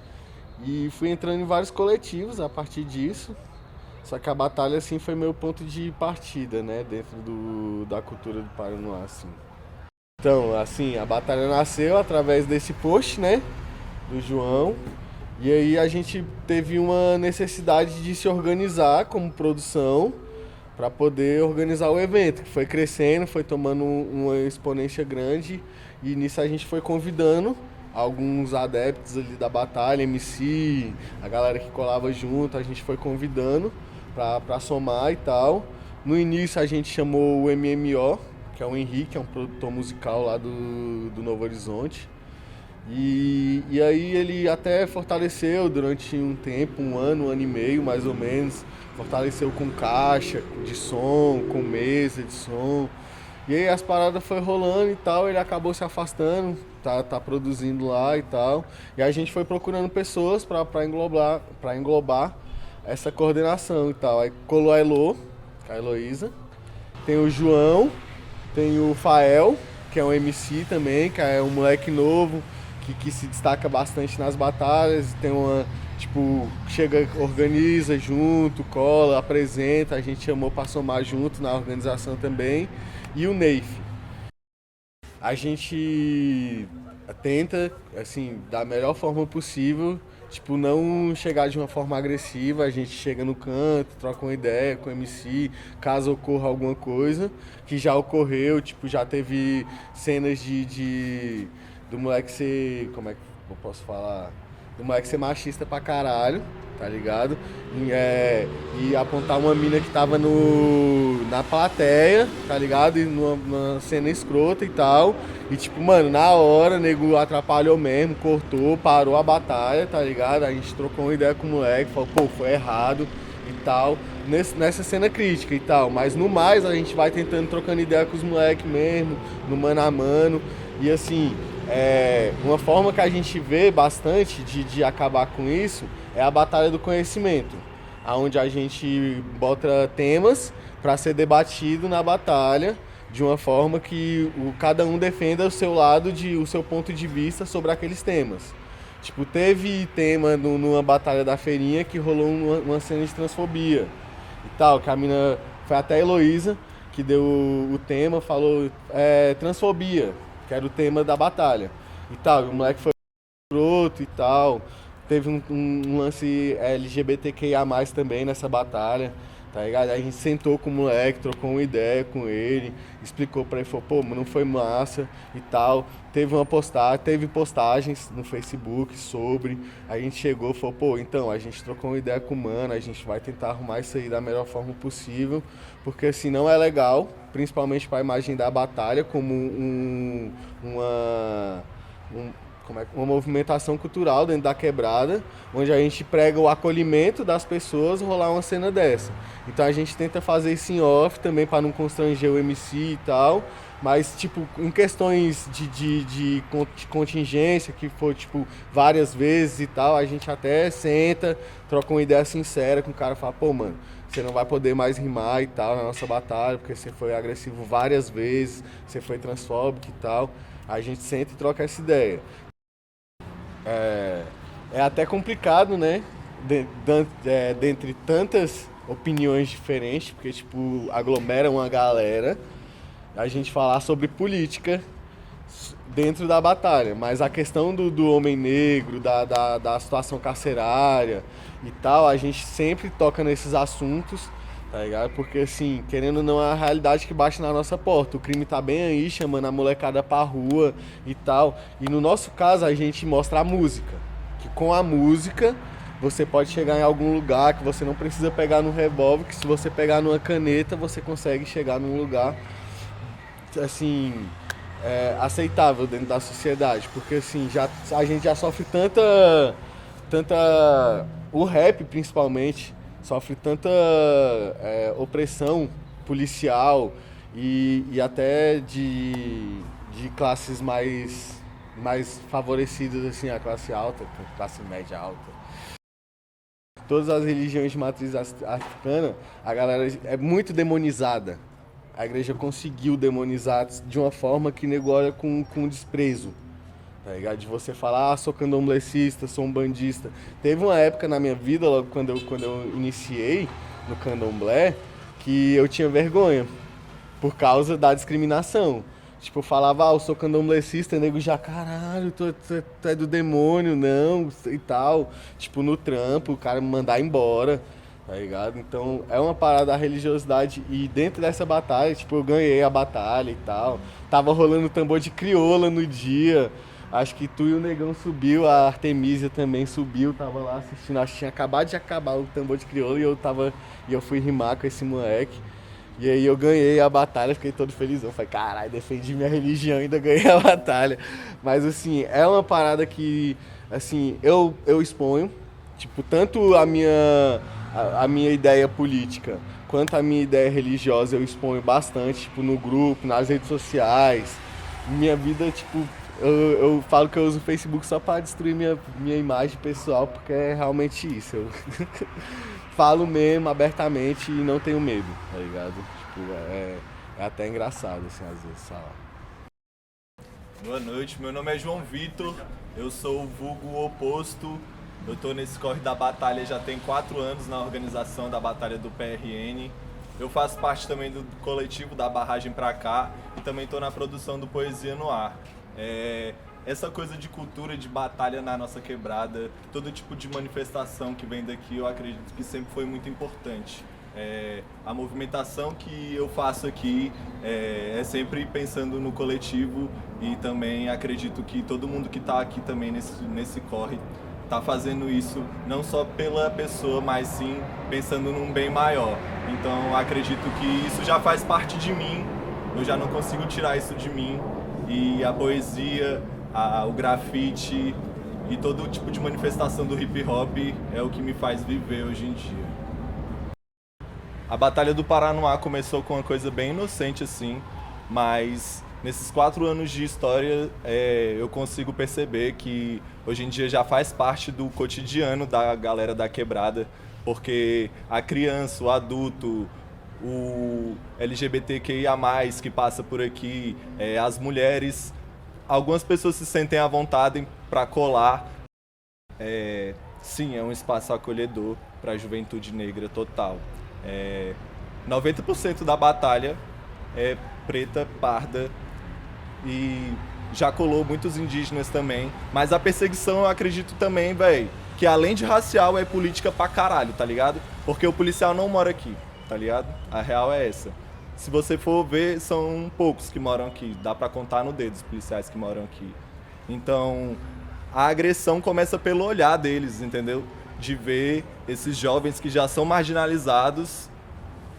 e fui entrando em vários coletivos a partir disso. Só que a batalha assim foi meu ponto de partida, né, dentro da cultura do Paranoá, assim. Então, assim, a batalha nasceu através desse post, né, do João. E aí a gente teve uma necessidade de se organizar como produção para poder organizar o evento, que foi crescendo, foi tomando uma exponência grande e nisso a gente foi convidando alguns adeptos ali da batalha, MC, a galera que colava junto, a gente foi convidando para somar e tal. No início a gente chamou o MMO, que é o Henrique, é um produtor musical lá do Novo Horizonte. E aí ele até fortaleceu durante um tempo, um ano e meio mais ou menos, fortaleceu com caixa de som, com mesa de som. E aí as paradas foi rolando e tal, ele acabou se afastando, tá produzindo lá e tal. E a gente foi procurando pessoas para englobar essa coordenação e tal. Aí colou a Elo, a Heloísa, tem o João, tem o Fael, que é um MC também, que é um moleque novo, que se destaca bastante nas batalhas, tem uma, chega, organiza junto, cola, apresenta, a gente chamou para somar junto na organização também, e o Neif. A gente tenta, assim, da melhor forma possível, não chegar de uma forma agressiva, a gente chega no canto, troca uma ideia com o MC, caso ocorra alguma coisa, que já ocorreu, já teve cenas do moleque ser, como é que eu posso falar? Do moleque ser machista pra caralho, tá ligado? E apontar uma mina que tava na plateia, tá ligado? E numa cena escrota e tal. E tipo, mano, na hora, o nego atrapalhou mesmo, cortou, parou a batalha, tá ligado? A gente trocou uma ideia com o moleque, falou, pô, foi errado e tal. Nessa cena crítica e tal. Mas no mais, a gente vai tentando trocando ideia com os moleques mesmo, no mano a mano. E assim, uma forma que a gente vê bastante de acabar com isso é a batalha do conhecimento, onde a gente bota temas para ser debatido na batalha de uma forma que cada um defenda o seu lado, o seu ponto de vista sobre aqueles temas. Tipo, teve tema numa batalha da feirinha que rolou uma cena de transfobia e tal, que a mina, foi até a Heloísa que deu o tema, falou transfobia, que era o tema da batalha e tal, o moleque foi escroto e tal. Teve um lance LGBTQIA+, também nessa batalha, tá ligado? A gente sentou com o moleque, trocou uma ideia com ele, explicou pra ele, falou, pô, não foi massa e tal. Teve postagens no Facebook sobre, a gente chegou e falou, pô, então, a gente trocou uma ideia com o mano, a gente vai tentar arrumar isso aí da melhor forma possível, porque assim, não é legal, principalmente pra imagem da batalha, como uma movimentação cultural dentro da quebrada, onde a gente prega o acolhimento das pessoas, rolar uma cena dessa. Então a gente tenta fazer isso em off também para não constranger o MC e tal, mas tipo, em questões de contingência, que for tipo várias vezes e tal, a gente até senta, troca uma ideia sincera com o cara, fala, pô, mano, você não vai poder mais rimar e tal na nossa batalha, porque você foi agressivo várias vezes, você foi transfóbico e tal. A gente senta e troca essa ideia. É até complicado, né? Dentre tantas opiniões diferentes, porque tipo, aglomera uma galera, a gente falar sobre política dentro da batalha. Mas a questão do homem negro, da situação carcerária e tal, a gente sempre toca nesses assuntos, tá ligado? Porque assim, querendo ou não, é a realidade que bate na nossa porta. O crime tá bem aí, chamando a molecada pra rua e tal. E no nosso caso, a gente mostra a música. Que com a música, você pode chegar em algum lugar, que você não precisa pegar no revólver, que se você pegar numa caneta, você consegue chegar num lugar, assim, aceitável dentro da sociedade. Porque assim, a gente já sofre tanta... O rap, principalmente, sofre tanta opressão policial e até de classes mais favorecidas, assim, a classe alta, a classe média alta. Todas as religiões de matriz africana, a galera é muito demonizada. A igreja conseguiu demonizar de uma forma que nego olha com desprezo. Tá ligado? De você falar, sou candomblessista, sou um bandista. Teve uma época na minha vida, logo quando eu iniciei no candomblé, que eu tinha vergonha por causa da discriminação. Tipo, eu falava, eu sou candomblessista, e nego já, caralho, tu é do demônio, não, e tal. Tipo, no trampo, o cara me mandar embora, tá ligado? Então, é uma parada da religiosidade. E dentro dessa batalha, tipo, eu ganhei a batalha e tal. Tava rolando tambor de crioula no dia. Acho que tu e o Negão subiu, a Artemisia também subiu, tava lá assistindo. Acho que tinha acabado de acabar o tambor de crioula e eu fui rimar com esse moleque. E aí eu ganhei a batalha, fiquei todo felizão. Falei, caralho, defendi minha religião e ainda ganhei a batalha. Mas assim, é uma parada que, assim, eu exponho, tipo, tanto a minha ideia política quanto a minha ideia religiosa eu exponho bastante, tipo, no grupo, nas redes sociais. Minha vida, tipo, eu falo que eu uso o Facebook só pra destruir minha imagem pessoal, porque é realmente isso. Eu falo mesmo, abertamente, e não tenho medo, tá ligado? Tipo, é até engraçado, assim, às vezes, falar. Boa noite, meu nome é João Vitor, eu sou o vulgo oposto. Eu tô nesse corre da batalha já tem 4 anos na organização da batalha do PRN. Eu faço parte também do coletivo da Barragem Pra Cá e também tô na produção do Poesia no Ar. Essa coisa de cultura, de batalha na nossa quebrada, todo tipo de manifestação que vem daqui, eu acredito que sempre foi muito importante. A movimentação que eu faço aqui é sempre pensando no coletivo e também acredito que todo mundo que está aqui também nesse corre está fazendo isso não só pela pessoa, mas sim pensando num bem maior. Então acredito que isso já faz parte de mim, eu já não consigo tirar isso de mim, e a poesia, o grafite e todo tipo de manifestação do hip hop é o que me faz viver hoje em dia. A Batalha do Paranoá começou com uma coisa bem inocente assim, mas nesses 4 anos de história eu consigo perceber que hoje em dia já faz parte do cotidiano da galera da quebrada, porque a criança, o adulto, o LGBTQIA+, que passa por aqui, as mulheres, algumas pessoas se sentem à vontade para colar. Sim, é um espaço acolhedor para a juventude negra total. 90% da batalha é preta, parda e já colou muitos indígenas também. Mas a perseguição eu acredito também, velho, que além de racial é política pra caralho, tá ligado? Porque o policial não mora aqui, tá ligado? A real é essa. Se você for ver, são poucos que moram aqui. Dá pra contar no dedo os policiais que moram aqui. Então, a agressão começa pelo olhar deles, entendeu? De ver esses jovens que já são marginalizados,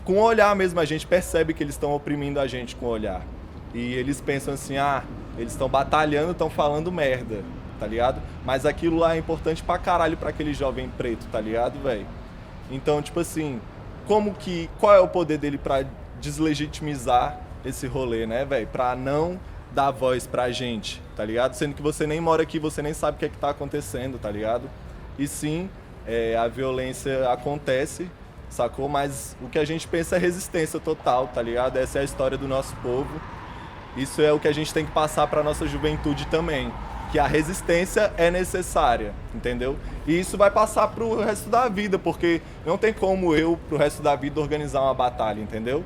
com o olhar mesmo, a gente percebe que eles estão oprimindo a gente com o olhar. E eles pensam assim, eles estão batalhando, estão falando merda, tá ligado? Mas aquilo lá é importante pra caralho pra aquele jovem preto, tá ligado, velho? Então, tipo assim, qual é o poder dele pra deslegitimizar esse rolê, né, velho? Pra não dar voz pra gente, tá ligado? Sendo que você nem mora aqui, você nem sabe o que é que tá acontecendo, tá ligado? E sim, a violência acontece, sacou? Mas o que a gente pensa é resistência total, tá ligado? Essa é a história do nosso povo. Isso é o que a gente tem que passar pra nossa juventude também. Que a resistência é necessária, entendeu? E isso vai passar pro resto da vida, porque não tem como eu, pro resto da vida, organizar uma batalha, entendeu?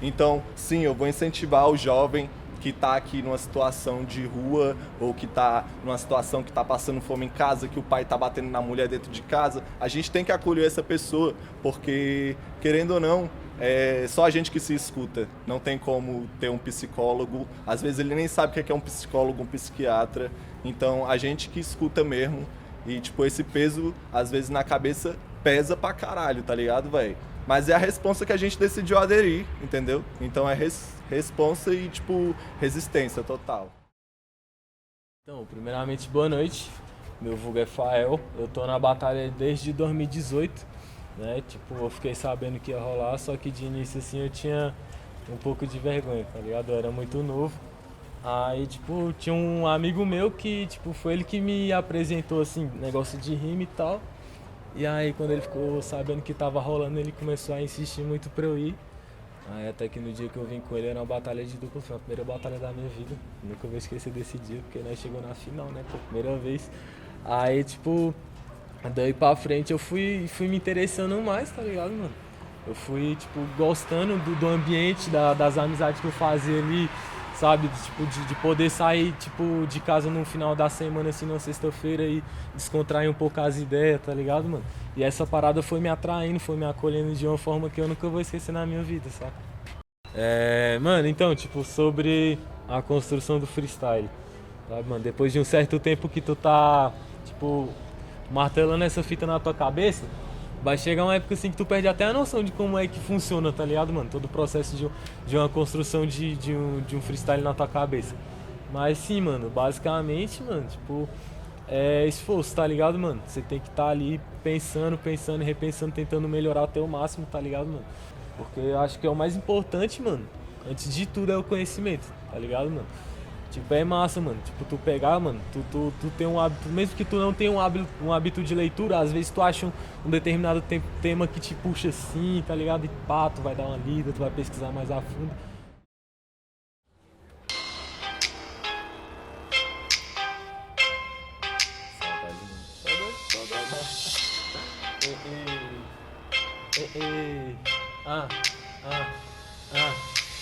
Então, sim, eu vou incentivar o jovem que está aqui numa situação de rua ou que está numa situação que está passando fome em casa, que o pai está batendo na mulher dentro de casa. A gente tem que acolher essa pessoa, porque, querendo ou não, é só a gente que se escuta. Não tem como ter um psicólogo. Às vezes ele nem sabe o que é um psicólogo, um psiquiatra. Então, a gente que escuta mesmo. E, tipo, esse peso, às vezes, na cabeça, pesa pra caralho, tá ligado, velho? Mas é a responsa que a gente decidiu aderir, entendeu? Então é responsa e, tipo, resistência total. Então, primeiramente, boa noite. Meu vulgo é Fael. Eu tô na batalha desde 2018, né? Tipo, eu fiquei sabendo que ia rolar, só que de início, assim, eu tinha um pouco de vergonha, tá ligado? Eu era muito novo. Aí, tipo, tinha um amigo meu que, tipo, foi ele que me apresentou, assim, negócio de rima e tal. E aí, quando ele ficou sabendo que tava rolando, ele começou a insistir muito pra eu ir. Aí, até que no dia que eu vim com ele, era uma batalha de dupla, foi a primeira batalha da minha vida. Nunca vou esquecer desse dia, porque nós chegou na final, né, pela primeira vez. Aí, tipo, daí pra frente eu fui me interessando mais, tá ligado, mano? Eu fui, tipo, gostando do ambiente, das amizades que eu fazia ali, sabe? Tipo, de poder sair, tipo, de casa no final da semana, assim, na sexta-feira e descontrair um pouco as ideias, tá ligado, mano? E essa parada foi me atraindo, foi me acolhendo de uma forma que eu nunca vou esquecer na minha vida, saca? Mano, então, tipo, sobre a construção do freestyle, sabe, mano? Depois de um certo tempo que tu tá, tipo, martelando essa fita na tua cabeça, vai chegar uma época assim que tu perde até a noção de como é que funciona, tá ligado, mano? Todo o processo de uma construção de um freestyle na tua cabeça. Mas sim, mano, basicamente, mano, tipo, é esforço, tá ligado, mano? Você tem que estar ali pensando, repensando, tentando melhorar até o máximo, tá ligado, mano? Porque eu acho que é o mais importante, mano, antes de tudo é o conhecimento, tá ligado, mano? Tipo, é massa, mano. Tipo, tu pegar, mano, tu tem um hábito, mesmo que tu não tenha um hábito de leitura, às vezes tu acha um determinado tema que te puxa assim, tá ligado? E pá, tu vai dar uma lida, tu vai pesquisar mais a fundo.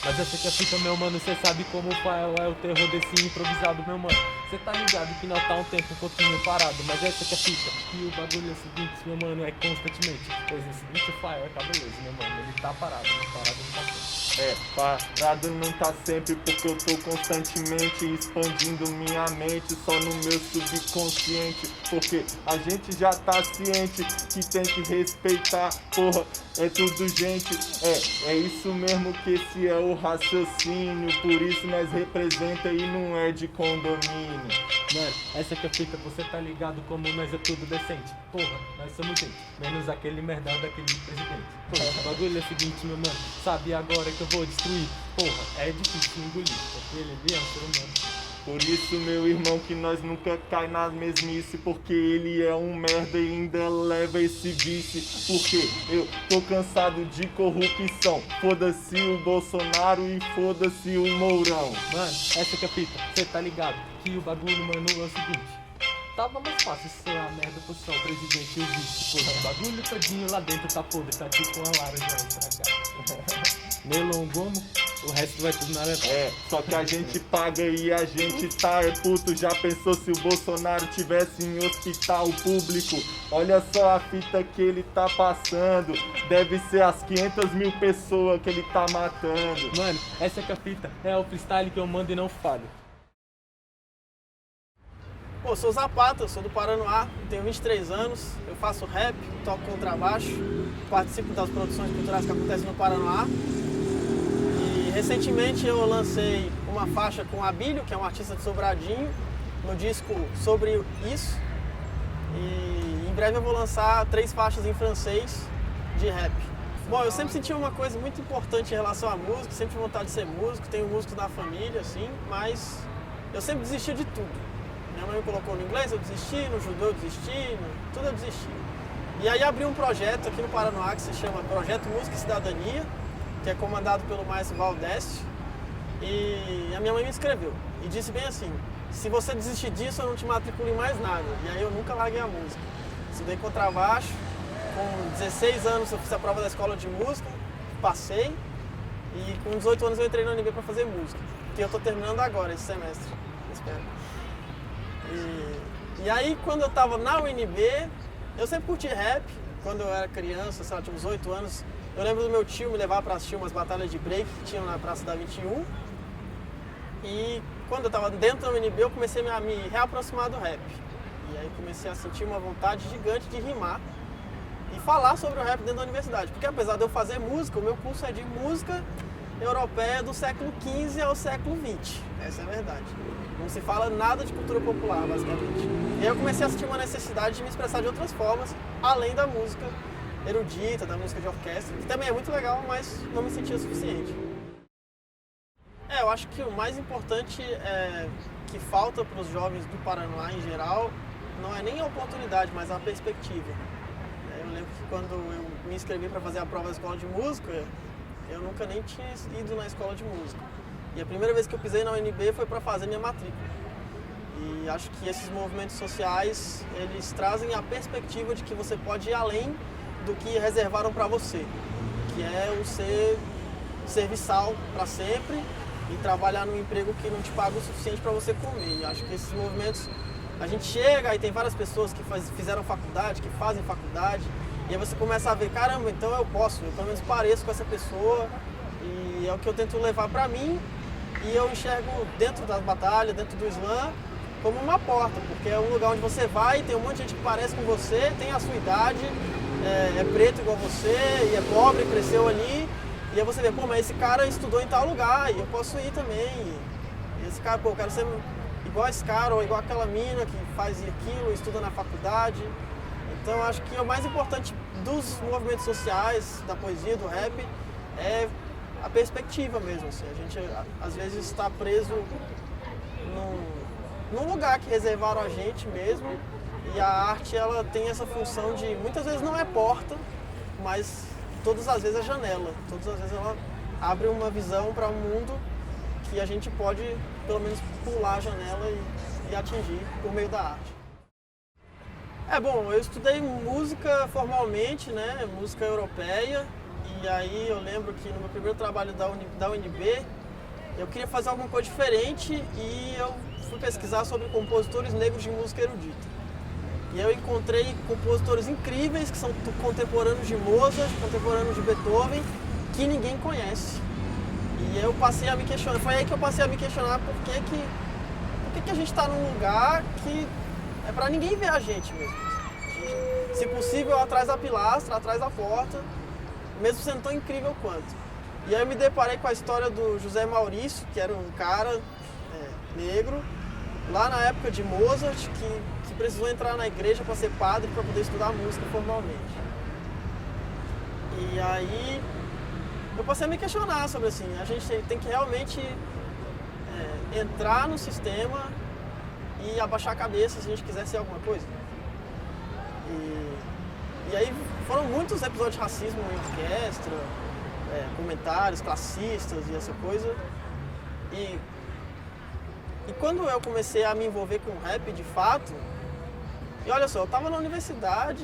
Mas eu sei que a fita, meu mano, cê sabe como é o terror desse improvisado, meu mano. Você tá ligado que nós tá um tempo um pouquinho parado, mas essa que é a fita. E o bagulho é o seguinte, meu mano, é constantemente. Pois é o seguinte, o Fael é cabuloso, meu mano. Ele tá parado, mas parado não tá sempre. Parado não tá sempre porque eu tô constantemente expandindo minha mente só no meu subconsciente. Porque a gente já tá ciente que tem que respeitar, porra, é tudo gente. É isso mesmo que esse é o raciocínio, por isso nós representa e não é de condomínio. Mano, essa que é fita, você tá ligado como nós é tudo decente. Porra, nós somos gente, menos aquele merdão daquele presidente. Porra, o bagulho é o seguinte, meu mano, sabe agora que eu vou destruir? Porra, é difícil engolir, porque ele é um ser humano. Por isso, meu irmão, que nós nunca cai na mesmice, porque ele é um merda e ainda leva esse vice. Porque eu tô cansado de corrupção. Foda-se o Bolsonaro e foda-se o Mourão. Mano, essa que é a fita, cê tá ligado que o bagulho, mano, é o seguinte. Tava mais fácil se a merda fosse só o presidente e o vice. Porra, o bagulho todinho lá dentro tá podre, tá tipo uma laranja estragada. Melon, gomo, o resto vai tudo na levada. Só que a gente paga e a gente tá puto. Já pensou se o Bolsonaro tivesse em hospital público? Olha só a fita que ele tá passando. Deve ser as 500 mil pessoas que ele tá matando. Mano, essa que é a fita, é o freestyle que eu mando e não falho. Pô, eu sou Zapata, eu sou do Paranoá, tenho 23 anos, eu faço rap, toco contrabaixo, participo das produções culturais que acontecem no Paranoá. E recentemente eu lancei uma faixa com a Abílio, que é um artista de Sobradinho, no disco Sobre Isso. E em breve eu vou lançar 3 faixas em francês de rap. Bom, eu sempre senti uma coisa muito importante em relação à música, sempre tive vontade de ser músico, tenho músicos na família, assim, mas eu sempre desisti de tudo. Minha mãe me colocou no inglês, eu desisti, no judô eu desisti, tudo eu desisti. E aí abri um projeto aqui no Paranoá que se chama Projeto Música e Cidadania, que é comandado pelo maestro Valdeste. E a minha mãe me escreveu e disse bem assim, se você desistir disso eu não te matriculo em mais nada. E aí eu nunca larguei a música. Estudei contrabaixo, com 16 anos eu fiz a prova da escola de música, passei. E com 18 anos eu entrei na UNB para fazer música, que eu estou terminando agora esse semestre, espero. E aí, quando eu tava na UNB, eu sempre curti rap. Quando eu era criança, sei lá, tinha uns 8 anos, eu lembro do meu tio me levar pra assistir umas batalhas de break que tinham na Praça da 21. E quando eu tava dentro da UNB, eu comecei a me reaproximar do rap. E aí comecei a sentir uma vontade gigante de rimar e falar sobre o rap dentro da universidade. Porque apesar de eu fazer música, o meu curso é de música europeia do século XV ao século XX. Essa é a verdade. Não se fala nada de cultura popular, basicamente. E aí eu comecei a sentir uma necessidade de me expressar de outras formas, além da música erudita, da música de orquestra, que também é muito legal, mas não me sentia suficiente. Eu acho que o mais importante que falta para os jovens do Paranoá em geral não é nem a oportunidade, mas a perspectiva. Eu lembro que quando eu me inscrevi para fazer a prova da escola de música, eu nunca nem tinha ido na escola de música. E a primeira vez que eu pisei na UNB foi para fazer minha matrícula. E acho que esses movimentos sociais, eles trazem a perspectiva de que você pode ir além do que reservaram para você, que é o ser serviçal para sempre e trabalhar num emprego que não te paga o suficiente para você comer. E acho que esses movimentos, a gente chega e tem várias pessoas que fizeram faculdade, que fazem faculdade, e aí você começa a ver, caramba, então eu posso, eu pelo menos pareço com essa pessoa, e é o que eu tento levar para mim. E eu enxergo dentro das batalhas, dentro do slam, como uma porta, porque é um lugar onde você vai, tem um monte de gente que parece com você, tem a sua idade, é preto igual você, e é pobre, cresceu ali, e aí você vê, pô, mas esse cara estudou em tal lugar, e eu posso ir também. E esse cara, pô, eu quero ser igual esse cara, ou igual aquela mina que faz aquilo, estuda na faculdade. Então acho que o mais importante dos movimentos sociais, da poesia, do rap, é a perspectiva mesmo, assim. A gente às vezes está preso num lugar que reservaram a gente mesmo, e a arte ela tem essa função de, muitas vezes não é porta, mas todas as vezes é janela, todas as vezes ela abre uma visão para um mundo que a gente pode pelo menos pular a janela e atingir por meio da arte. Bom, eu estudei música formalmente, né, música europeia. E aí eu lembro que no meu primeiro trabalho da UNB, Eu queria fazer alguma coisa diferente e eu fui pesquisar sobre compositores negros de música erudita. E eu encontrei compositores incríveis que são contemporâneos de Mozart, contemporâneos de Beethoven, que ninguém conhece. E eu passei a me questionar, foi aí que eu passei a me questionar por que a gente está num lugar que é para ninguém ver a gente mesmo. Se possível, atrás da pilastra, atrás da porta, mesmo sendo tão incrível quanto. E aí eu me deparei com a história do José Maurício, que era um cara negro, lá na época de Mozart, que precisou entrar na igreja para ser padre, para poder estudar música formalmente. E aí eu passei a me questionar sobre assim, a gente tem que realmente entrar no sistema e abaixar a cabeça se a gente quiser ser alguma coisa. E aí foram muitos episódios de racismo em orquestra, comentários classistas e essa coisa. E quando eu comecei a me envolver com rap de fato, e olha só, eu estava na universidade,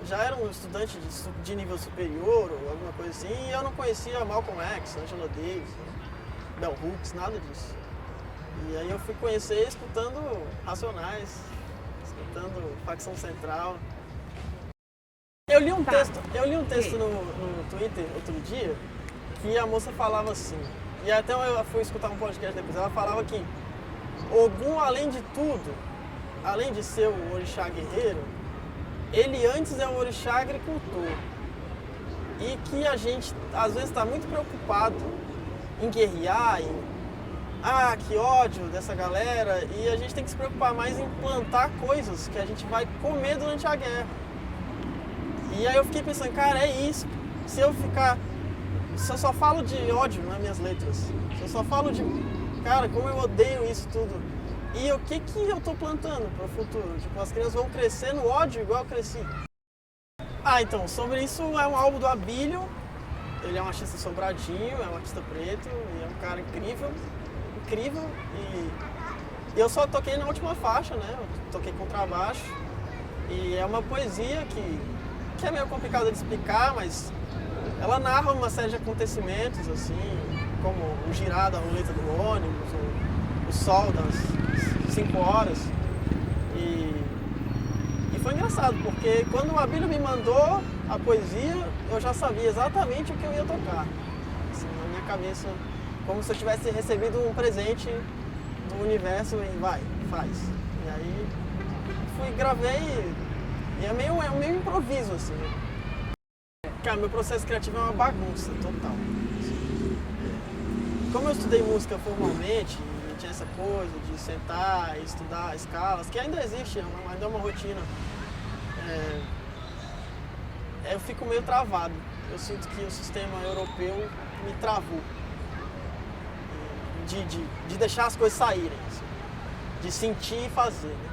já era um estudante de nível superior ou alguma coisa assim, e eu não conhecia Malcolm X, Angela Davis, Bell Hooks, nada disso. E aí eu fui conhecer escutando Racionais, escutando Facção Central. Eu li um texto no Twitter outro dia que a moça falava assim, e até eu fui escutar um podcast depois, ela falava que Ogum, além de tudo, além de ser o orixá guerreiro, ele antes é o orixá agricultor. E que a gente às vezes está muito preocupado em guerrear, que ódio dessa galera, e a gente tem que se preocupar mais em plantar coisas que a gente vai comer durante a guerra. E aí eu fiquei pensando, cara, é isso. Se eu só falo de ódio nas minhas letras, se eu só falo de, cara, como eu odeio isso tudo, e o que eu tô plantando para o futuro? Tipo, as crianças vão crescer no ódio igual eu cresci. Então, sobre isso é um álbum do Abílio, ele é um artista Sobradinho, é um artista preto, e é um cara incrível, e eu só toquei na última faixa, né, eu toquei contrabaixo, e é uma poesia que é meio complicado de explicar, mas ela narra uma série de acontecimentos, assim, como o girar da roleta do ônibus, o sol das 5 horas. E foi engraçado, porque quando o Abílio me mandou a poesia, eu já sabia exatamente o que eu ia tocar. Assim, na minha cabeça, como se eu tivesse recebido um presente do universo e vai, faz. E aí fui, gravei. E é meio improviso, assim. Cara, meu processo criativo é uma bagunça total. Como eu estudei música formalmente, e tinha essa coisa de sentar e estudar escalas, que ainda existe, ainda é uma rotina, eu fico meio travado. Eu sinto que o sistema europeu me travou. De deixar as coisas saírem, assim, de sentir e fazer, né?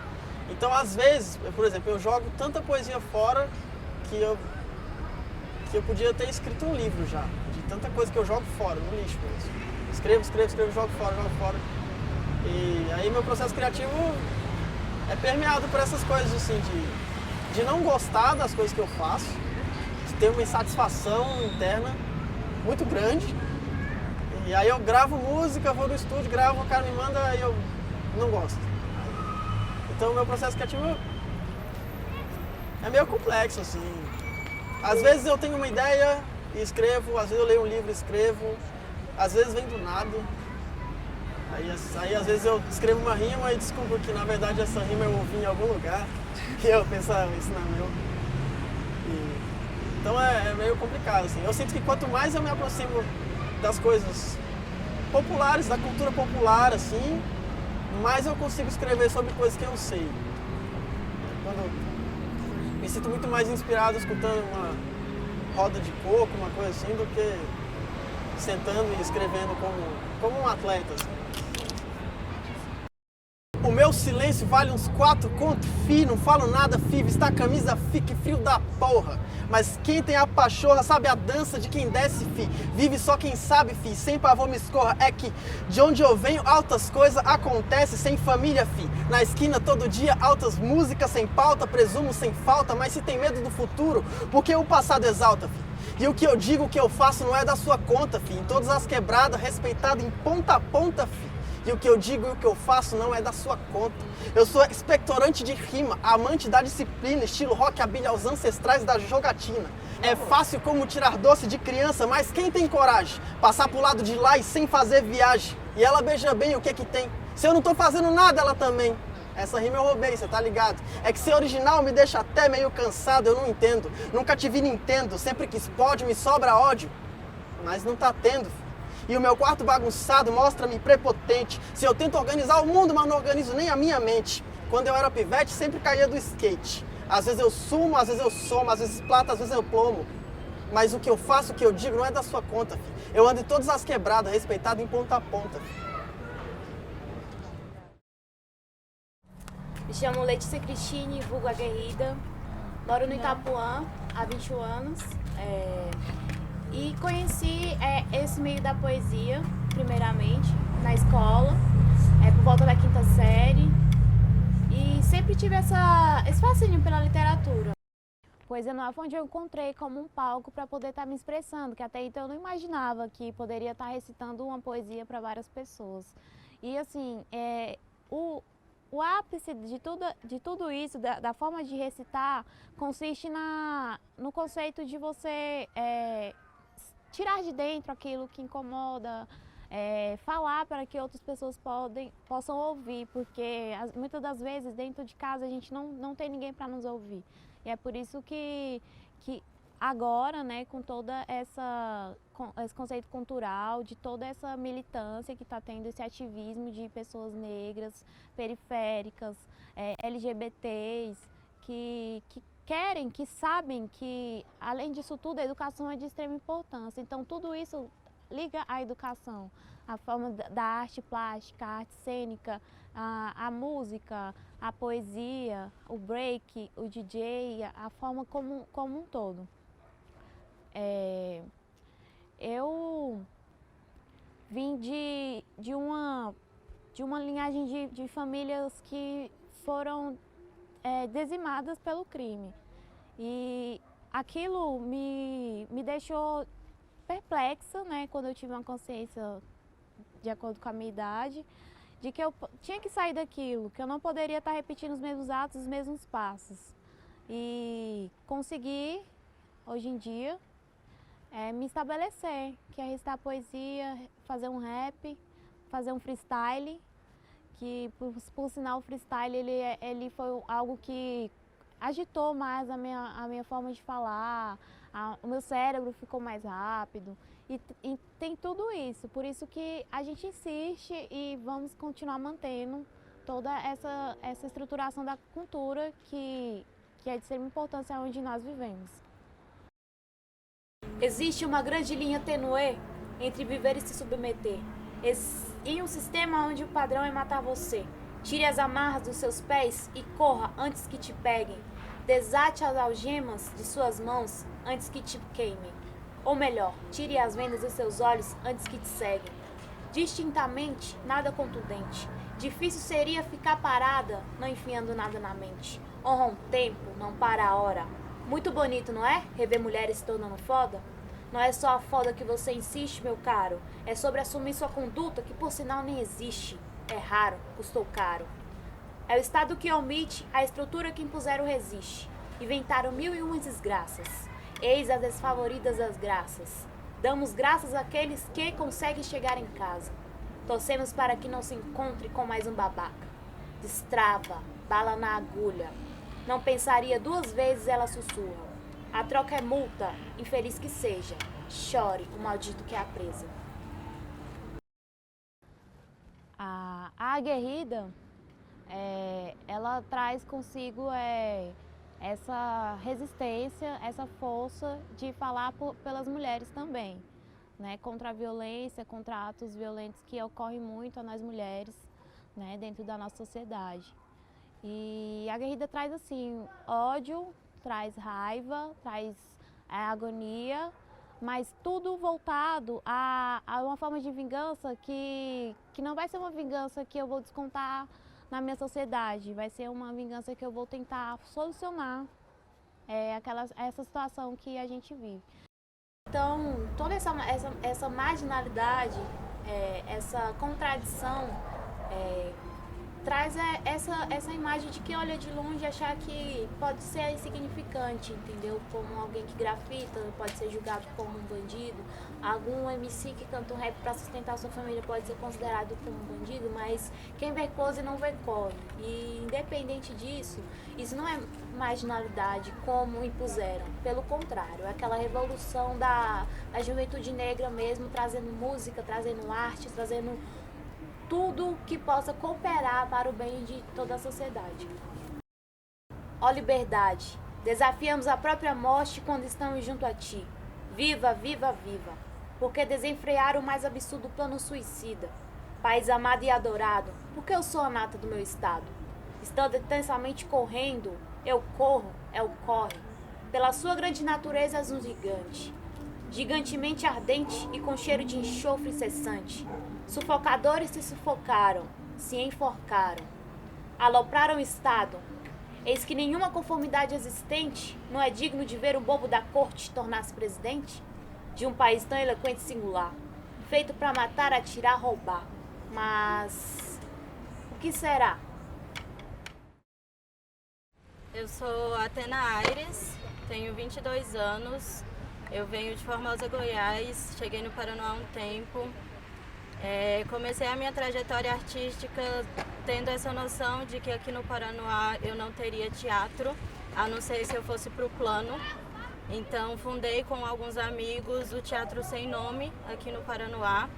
Então, às vezes, por exemplo, eu jogo tanta poesia fora que eu podia ter escrito um livro já, de tanta coisa que eu jogo fora, no lixo mesmo. Escrevo, jogo fora. E aí meu processo criativo é permeado por essas coisas, assim, de não gostar das coisas que eu faço, de ter uma insatisfação interna muito grande. E aí eu gravo música, vou no estúdio, gravo, o cara me manda e eu não gosto. Então o meu processo criativo é meio complexo, assim. Às vezes eu tenho uma ideia e escrevo, às vezes eu leio um livro e escrevo, às vezes vem do nada. Aí às vezes eu escrevo uma rima e descubro que na verdade essa rima eu ouvi em algum lugar e eu pensava, isso não é meu. Então é meio complicado, assim. Eu sinto que quanto mais eu me aproximo das coisas populares, da cultura popular, assim, mais eu consigo escrever sobre coisas que eu sei. Quando me sinto muito mais inspirado escutando uma roda de coco, uma coisa assim, do que sentando e escrevendo como um atleta, assim. O meu silêncio vale uns 4 conto, fi, não falo nada, fi, vista a camisa, fi, que frio da porra. Mas quem tem a pachorra sabe a dança de quem desce, fi. Vive só quem sabe, fi, sem pavor me escorra. É que de onde eu venho altas coisas acontecem sem família, fi. Na esquina todo dia altas músicas sem pauta, presumo sem falta. Mas se tem medo do futuro, porque o passado exalta, fi. E o que eu digo, o que eu faço não é da sua conta, fi. Em todas as quebradas, respeitado em ponta a ponta, fi. E o que eu digo e o que eu faço não é da sua conta. Eu sou expectorante de rima, amante da disciplina, estilo rockabilly aos ancestrais da jogatina. É fácil como tirar doce de criança, mas quem tem coragem? Passar pro lado de lá e sem fazer viagem. E ela beija bem o que que tem. Se eu não tô fazendo nada, ela também. Essa rima eu roubei, você tá ligado? É que ser original me deixa até meio cansado, eu não entendo. Nunca tive Nintendo, sempre quis pódio, me sobra ódio. Mas não tá tendo. E o meu quarto bagunçado mostra-me prepotente. Se eu tento organizar o mundo, mas não organizo nem a minha mente. Quando eu era pivete, sempre caía do skate. Às vezes eu sumo, às vezes eu somo, às vezes plata, às vezes eu plomo. Mas o que eu faço, o que eu digo, não é da sua conta, filho. Eu ando em todas as quebradas, respeitado em ponta a ponta, filho. Me chamo Letícia Cristine, vulgo Aguerrida. Moro no Itapuã há 21 anos. E conheci esse meio da poesia, primeiramente, na escola, por volta da 5ª série. E sempre tive esse fascínio pela literatura. Poesia Nova foi onde eu encontrei como um palco para poder estar me expressando, que até então eu não imaginava que poderia estar recitando uma poesia para várias pessoas. E assim, o ápice de tudo isso, da forma de recitar, consiste no conceito de você tirar de dentro aquilo que incomoda, falar para que outras pessoas possam ouvir, porque muitas das vezes dentro de casa a gente não tem ninguém para nos ouvir. E é por isso que agora, né, com toda esse conceito cultural, de toda essa militância que está tendo, esse ativismo de pessoas negras, periféricas, LGBTs, que querem, que sabem que, além disso tudo, a educação é de extrema importância. Então, tudo isso liga à educação, a forma da arte plástica, a arte cênica, a música, a poesia, o break, o DJ, a forma como um todo. Eu vim de uma linhagem de famílias que foram dizimadas pelo crime. E aquilo me deixou perplexa, né, quando eu tive uma consciência, de acordo com a minha idade, de que eu tinha que sair daquilo, que eu não poderia estar repetindo os mesmos atos, os mesmos passos. E consegui, hoje em dia, me estabelecer, que é recitar poesia, fazer um rap, fazer um freestyle, que por sinal o freestyle ele foi algo que agitou mais a minha forma de falar, o meu cérebro ficou mais rápido e tem tudo isso, por isso que a gente insiste e vamos continuar mantendo toda essa estruturação da cultura que é de extrema importância onde nós vivemos. Existe uma grande linha tênue entre viver e se submeter. Em um sistema onde o padrão é matar você. Tire as amarras dos seus pés e corra antes que te peguem. Desate as algemas de suas mãos antes que te queimem. Ou melhor, tire as vendas dos seus olhos antes que te ceguem. Distintamente, nada contundente. Difícil seria ficar parada, não enfiando nada na mente. Honra um tempo, não para a hora. Muito bonito, não é? Rever mulheres se tornando foda? Não é só a foda que você insiste, meu caro. É sobre assumir sua conduta, que por sinal nem existe. É raro, custou caro. É o Estado que omite, a estrutura que impuseram resiste. Inventaram 1001 desgraças. Eis as desfavoridas das graças. Damos graças àqueles que conseguem chegar em casa. Torcemos para que não se encontre com mais um babaca. Destrava, bala na agulha. Não pensaria 2 vezes, ela sussurra. A troca é multa, infeliz que seja. Chore, o maldito que é a presa. A aguerrida, ela traz consigo essa resistência, essa força de falar pelas mulheres também, né? Contra a violência, contra atos violentos que ocorrem muito a nós mulheres, né? Dentro da nossa sociedade. E a aguerrida traz assim, ódio, traz raiva, traz agonia, mas tudo voltado a uma forma de vingança que não vai ser uma vingança que eu vou descontar na minha sociedade, vai ser uma vingança que eu vou tentar solucionar essa situação que a gente vive. Então, toda essa marginalidade, essa contradição, traz essa imagem de que olha de longe e achar que pode ser insignificante, entendeu? Como alguém que grafita pode ser julgado como um bandido, algum MC que canta um rap para sustentar sua família pode ser considerado como um bandido, mas quem vê close não vê corre. E independente disso, isso não é marginalidade como impuseram, pelo contrário, é aquela revolução da juventude negra mesmo, trazendo música, trazendo arte, trazendo tudo que possa cooperar para o bem de toda a sociedade. Ó liberdade, desafiamos a própria morte quando estamos junto a ti. Viva, viva, viva, porque desenfrear o mais absurdo plano suicida. País amado e adorado, porque eu sou a nata do meu estado. Estando intensamente correndo, eu corro, é o corre. Pela sua grande natureza és um gigante. Gigantemente ardente e com cheiro de enxofre incessante. Sufocadores se sufocaram, se enforcaram, alopraram o Estado. Eis que nenhuma conformidade existente não é digno de ver o bobo da corte tornar-se presidente de um país tão eloquente e singular, feito para matar, atirar, roubar. Mas o que será? Eu sou Atena Aires, tenho 22 anos, eu venho de Formosa, Goiás, cheguei no Paraná há um tempo. Comecei a minha trajetória artística tendo essa noção de que aqui no Paranoá eu não teria teatro, a não ser se eu fosse para o plano. Então fundei com alguns amigos o Teatro Sem Nome aqui no Paranoá,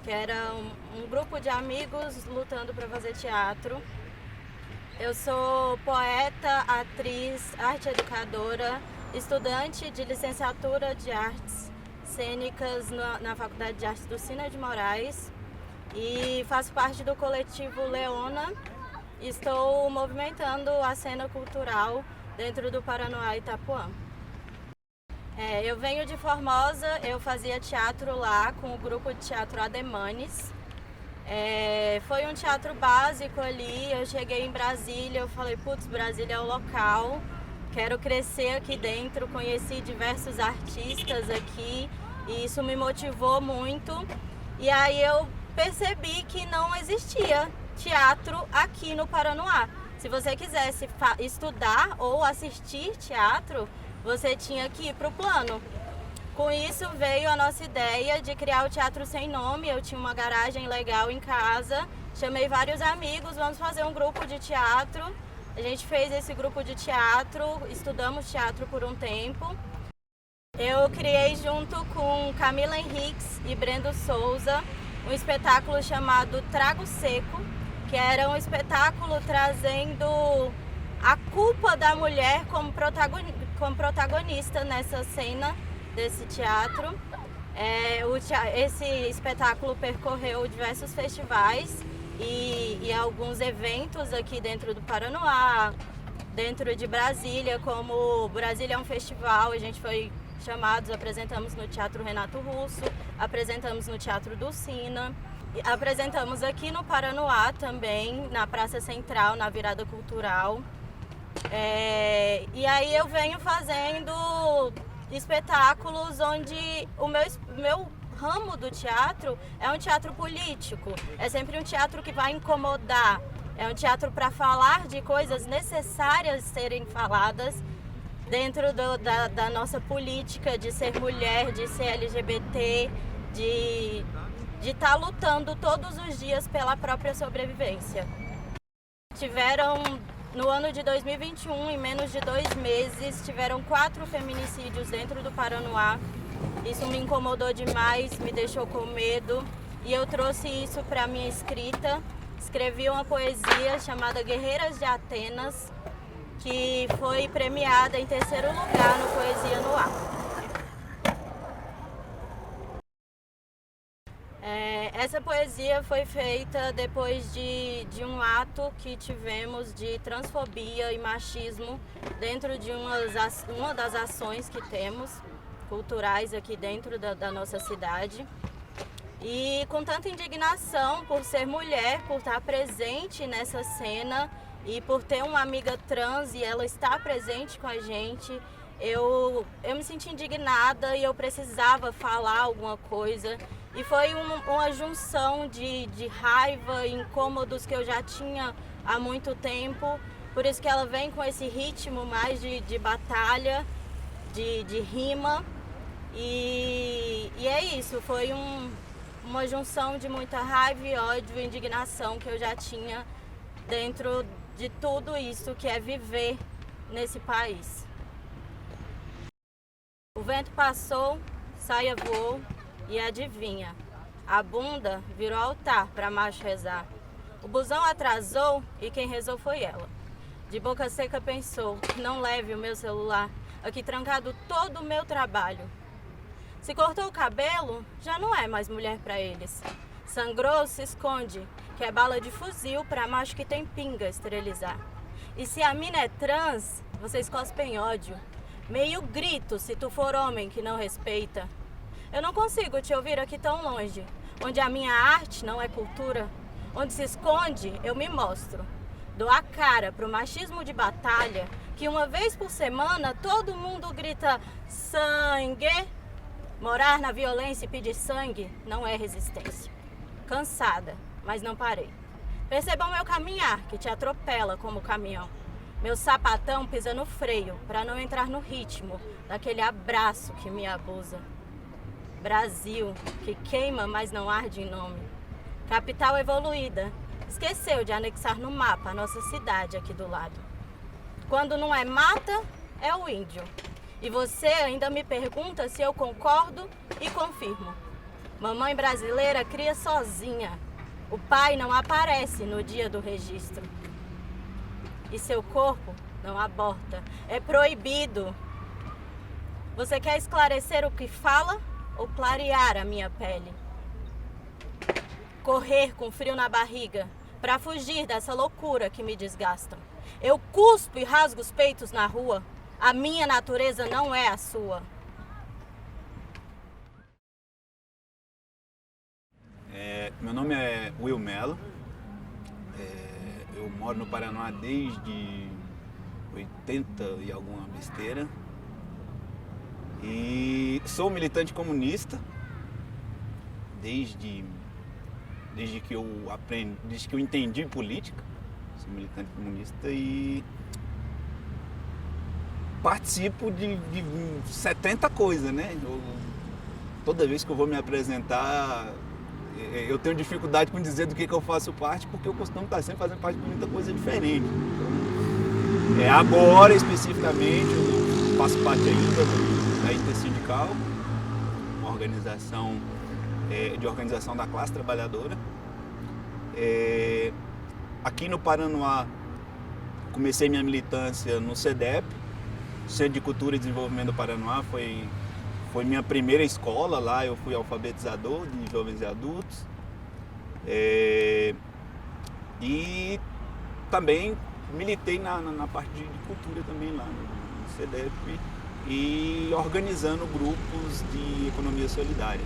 que era um grupo de amigos lutando para fazer teatro. Eu sou poeta, atriz, arte educadora, estudante de licenciatura de artes cênicas na Faculdade de Artes do Sina de Moraes e faço parte do coletivo Leona. Estou movimentando a cena cultural dentro do Paranoá e Itapuã. Eu venho de Formosa, eu fazia teatro lá com o grupo de teatro Ademanes. Foi um teatro básico ali, eu cheguei em Brasília, eu falei, putz, Brasília é o local, quero crescer aqui dentro, conheci diversos artistas aqui e isso me motivou muito. E aí eu percebi que não existia teatro aqui no Paranoá. Se você quisesse estudar ou assistir teatro, você tinha que ir para o plano. Com isso veio a nossa ideia de criar o Teatro Sem Nome. Eu tinha uma garagem legal em casa, chamei vários amigos, vamos fazer um grupo de teatro. A gente fez esse grupo de teatro, estudamos teatro por um tempo. Eu criei junto com Camila Henriques e Brendo Souza um espetáculo chamado Trago Seco, que era um espetáculo trazendo a culpa da mulher como protagonista nessa cena desse teatro. Esse espetáculo percorreu diversos festivais e alguns eventos aqui dentro do Paranoá, dentro de Brasília, como Brasília é um festival, a gente foi chamados, apresentamos no Teatro Renato Russo, apresentamos no Teatro do Sina, apresentamos aqui no Paranoá também, na Praça Central, na Virada Cultural. E aí eu venho fazendo espetáculos onde o meu ramo do teatro é um teatro político, é sempre um teatro que vai incomodar, é um teatro para falar de coisas necessárias serem faladas dentro da nossa política de ser mulher, de ser LGBT, de estar lutando todos os dias pela própria sobrevivência. No ano de 2021, em menos de 2 meses, tiveram 4 feminicídios dentro do Paranoá. Isso me incomodou demais, me deixou com medo e eu trouxe isso para a minha escrita. Escrevi uma poesia chamada Guerreiras de Atenas, que foi premiada em 3º lugar no Poesia no Ar. Essa poesia foi feita depois de um ato que tivemos de transfobia e machismo dentro de uma das ações que temos culturais aqui dentro da nossa cidade. E com tanta indignação por ser mulher, por estar presente nessa cena e por ter uma amiga trans e ela estar presente com a gente, eu me senti indignada e eu precisava falar alguma coisa. E foi uma junção de raiva e incômodos que eu já tinha há muito tempo. Por isso que ela vem com esse ritmo mais de batalha, de rima. E é isso, foi uma junção de muita raiva e ódio e indignação que eu já tinha dentro de tudo isso que é viver nesse país. O vento passou, saia voou e adivinha, a bunda virou altar para macho rezar. O busão atrasou e quem rezou foi ela. De boca seca pensou, não leve o meu celular, aqui trancado todo o meu trabalho. Se cortou o cabelo, já não é mais mulher para eles. Sangrou, se esconde, que é bala de fuzil para macho que tem pinga esterilizar. E se a mina é trans, vocês cospem ódio. Meio grito se tu for homem que não respeita. Eu não consigo te ouvir aqui tão longe, onde a minha arte não é cultura. Onde se esconde, eu me mostro. Dou a cara pro machismo de batalha, que uma vez por semana todo mundo grita sangue. Morar na violência e pedir sangue não é resistência. Cansada, mas não parei. Percebam meu caminhar, que te atropela como caminhão. Meu sapatão pisa no freio, para não entrar no ritmo daquele abraço que me abusa. Brasil, que queima, mas não arde em nome. Capital evoluída, esqueceu de anexar no mapa a nossa cidade aqui do lado. Quando não é mata, é o índio. E você ainda me pergunta se eu concordo e confirmo. Mamãe brasileira cria sozinha. O pai não aparece no dia do registro. E seu corpo não aborta. É proibido. Você quer esclarecer o que fala ou clarear a minha pele? Correr com frio na barriga para fugir dessa loucura que me desgastam. Eu cuspo e rasgo os peitos na rua. A minha natureza não é a sua. Meu nome é Will Mello. Eu moro no Paraná desde 80 e alguma besteira. E sou militante comunista desde que eu aprendi, desde que eu entendi política. Sou militante comunista e participo de 70 coisas, né? Toda vez que eu vou me apresentar, eu tenho dificuldade com dizer do que eu faço parte, porque eu costumo estar sempre fazendo parte de muita coisa diferente. Agora, especificamente, eu faço parte ainda da Intersindical, uma organização de organização da classe trabalhadora. Aqui no Paranoá, comecei minha militância no CEDEP, Centro de Cultura e Desenvolvimento do Paranoá, foi minha primeira escola. Lá eu fui alfabetizador de jovens e adultos. E também militei na parte de cultura também lá no CEDEP e organizando grupos de economia solidária.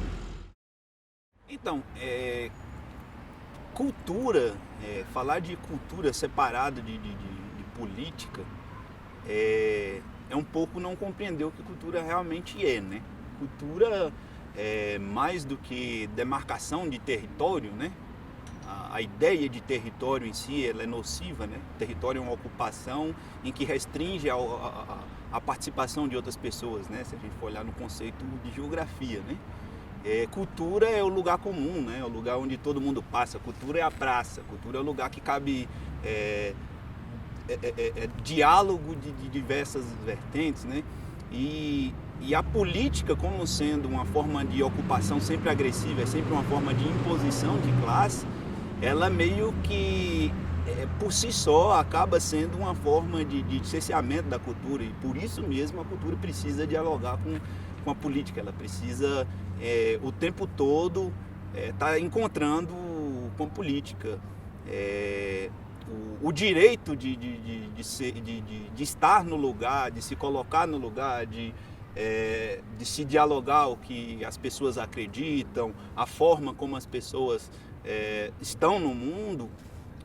Então, cultura, falar de cultura separado de política é um pouco não compreender o que cultura realmente é, né? Cultura é mais do que demarcação de território, né? A ideia de território em si, ela é nociva, né? Território é uma ocupação em que restringe a participação de outras pessoas, né? Se a gente for olhar no conceito de geografia, né? Cultura é o lugar comum, né? É o lugar onde todo mundo passa. Cultura é a praça. Cultura é o lugar que cabe diálogo de diversas vertentes, né? E a política, como sendo uma forma de ocupação sempre agressiva, é sempre uma forma de imposição de classe, ela meio que, por si só, acaba sendo uma forma de cerceamento da cultura. E por isso mesmo a cultura precisa dialogar com a política. Ela precisa, o tempo todo, estar encontrando com a política. O direito de estar no lugar, de se colocar no lugar, de se dialogar o que as pessoas acreditam, a forma como as pessoas estão no mundo,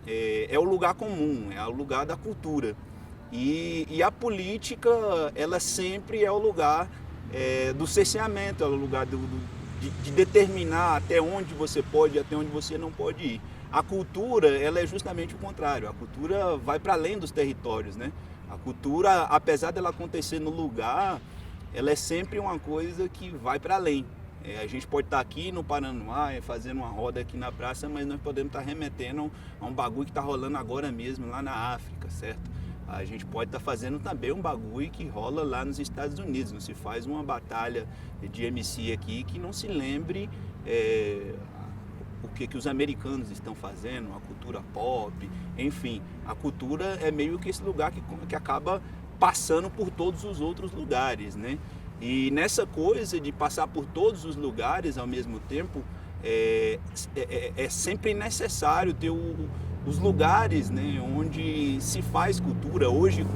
é o lugar comum, é o lugar da cultura. E a política, ela sempre é o lugar do cerceamento, é o lugar de determinar até onde você pode e até onde você não pode ir. A cultura, ela é justamente o contrário. A cultura vai para além dos territórios, né? A cultura, apesar dela acontecer no lugar, ela é sempre uma coisa que vai para além. A gente pode estar aqui no Paranoá, fazendo uma roda aqui na praça, mas nós podemos estar remetendo a um bagulho que está rolando agora mesmo lá na África, certo? A gente pode estar fazendo também um bagulho que rola lá nos Estados Unidos. Não se faz uma batalha de MC aqui que não se lembre o que os americanos estão fazendo, a cultura pop, enfim. A cultura é meio que esse lugar que acaba passando por todos os outros lugares, né? E nessa coisa de passar por todos os lugares ao mesmo tempo, é sempre necessário ter os lugares, né, onde se faz cultura. Hoje,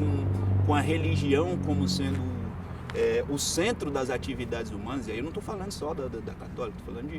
com a religião como sendo o centro das atividades humanas, e aí eu não estou falando só da católica, estou falando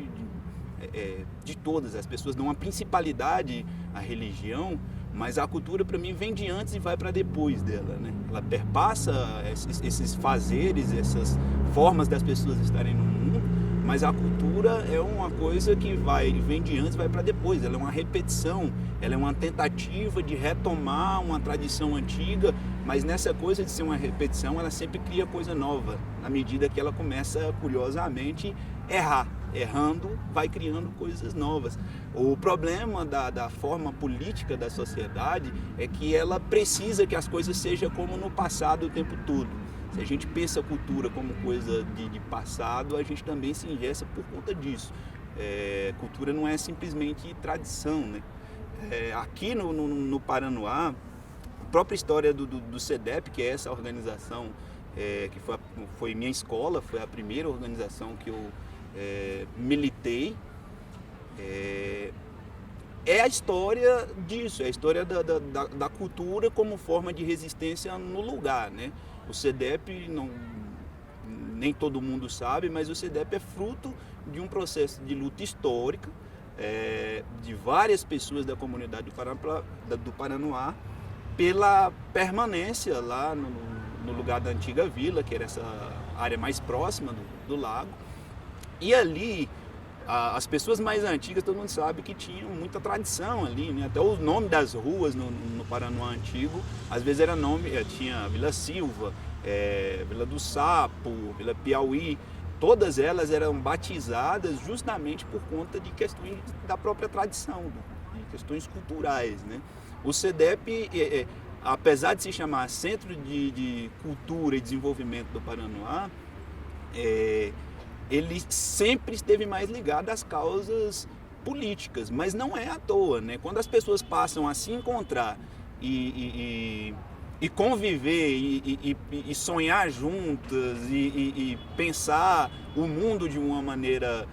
de todas. As pessoas dão uma principalidade à religião, mas a cultura, para mim, vem de antes e vai para depois dela, né? Ela perpassa esses fazeres, essas formas das pessoas estarem no mundo, mas a cultura é uma coisa que vem de antes e vai para depois. Ela é uma repetição, ela é uma tentativa de retomar uma tradição antiga, mas nessa coisa de ser uma repetição, ela sempre cria coisa nova, na medida que ela começa, curiosamente, a errar. Errando, vai criando coisas novas. O problema da forma política da sociedade é que ela precisa que as coisas sejam como no passado o tempo todo. Se a gente pensa a cultura como coisa de passado, a gente também se engessa por conta disso. Cultura não é simplesmente tradição, né? Aqui no Paranoá, a própria história do CEDEP, que é essa organização que foi minha escola, foi a primeira organização que eu militei, é a história disso, é a história da cultura como forma de resistência no lugar, né? O CEDEP, nem todo mundo sabe, mas o CEDEP é fruto de um processo de luta histórica de várias pessoas da comunidade do Paranoá pela permanência lá no lugar da antiga vila, que era essa área mais próxima do lago. E ali, as pessoas mais antigas, todo mundo sabe que tinham muita tradição ali, né? Até o nome das ruas no Paranoá antigo, às vezes era tinha Vila Silva, Vila do Sapo, Vila Piauí, todas elas eram batizadas justamente por conta de questões da própria tradição, de questões culturais, né? O CEDEP, apesar de se chamar Centro de Cultura e Desenvolvimento do Paranoá, ele sempre esteve mais ligado às causas políticas, mas não é à toa, né? Quando as pessoas passam a se encontrar e conviver e sonhar juntas e pensar o mundo de uma maneira,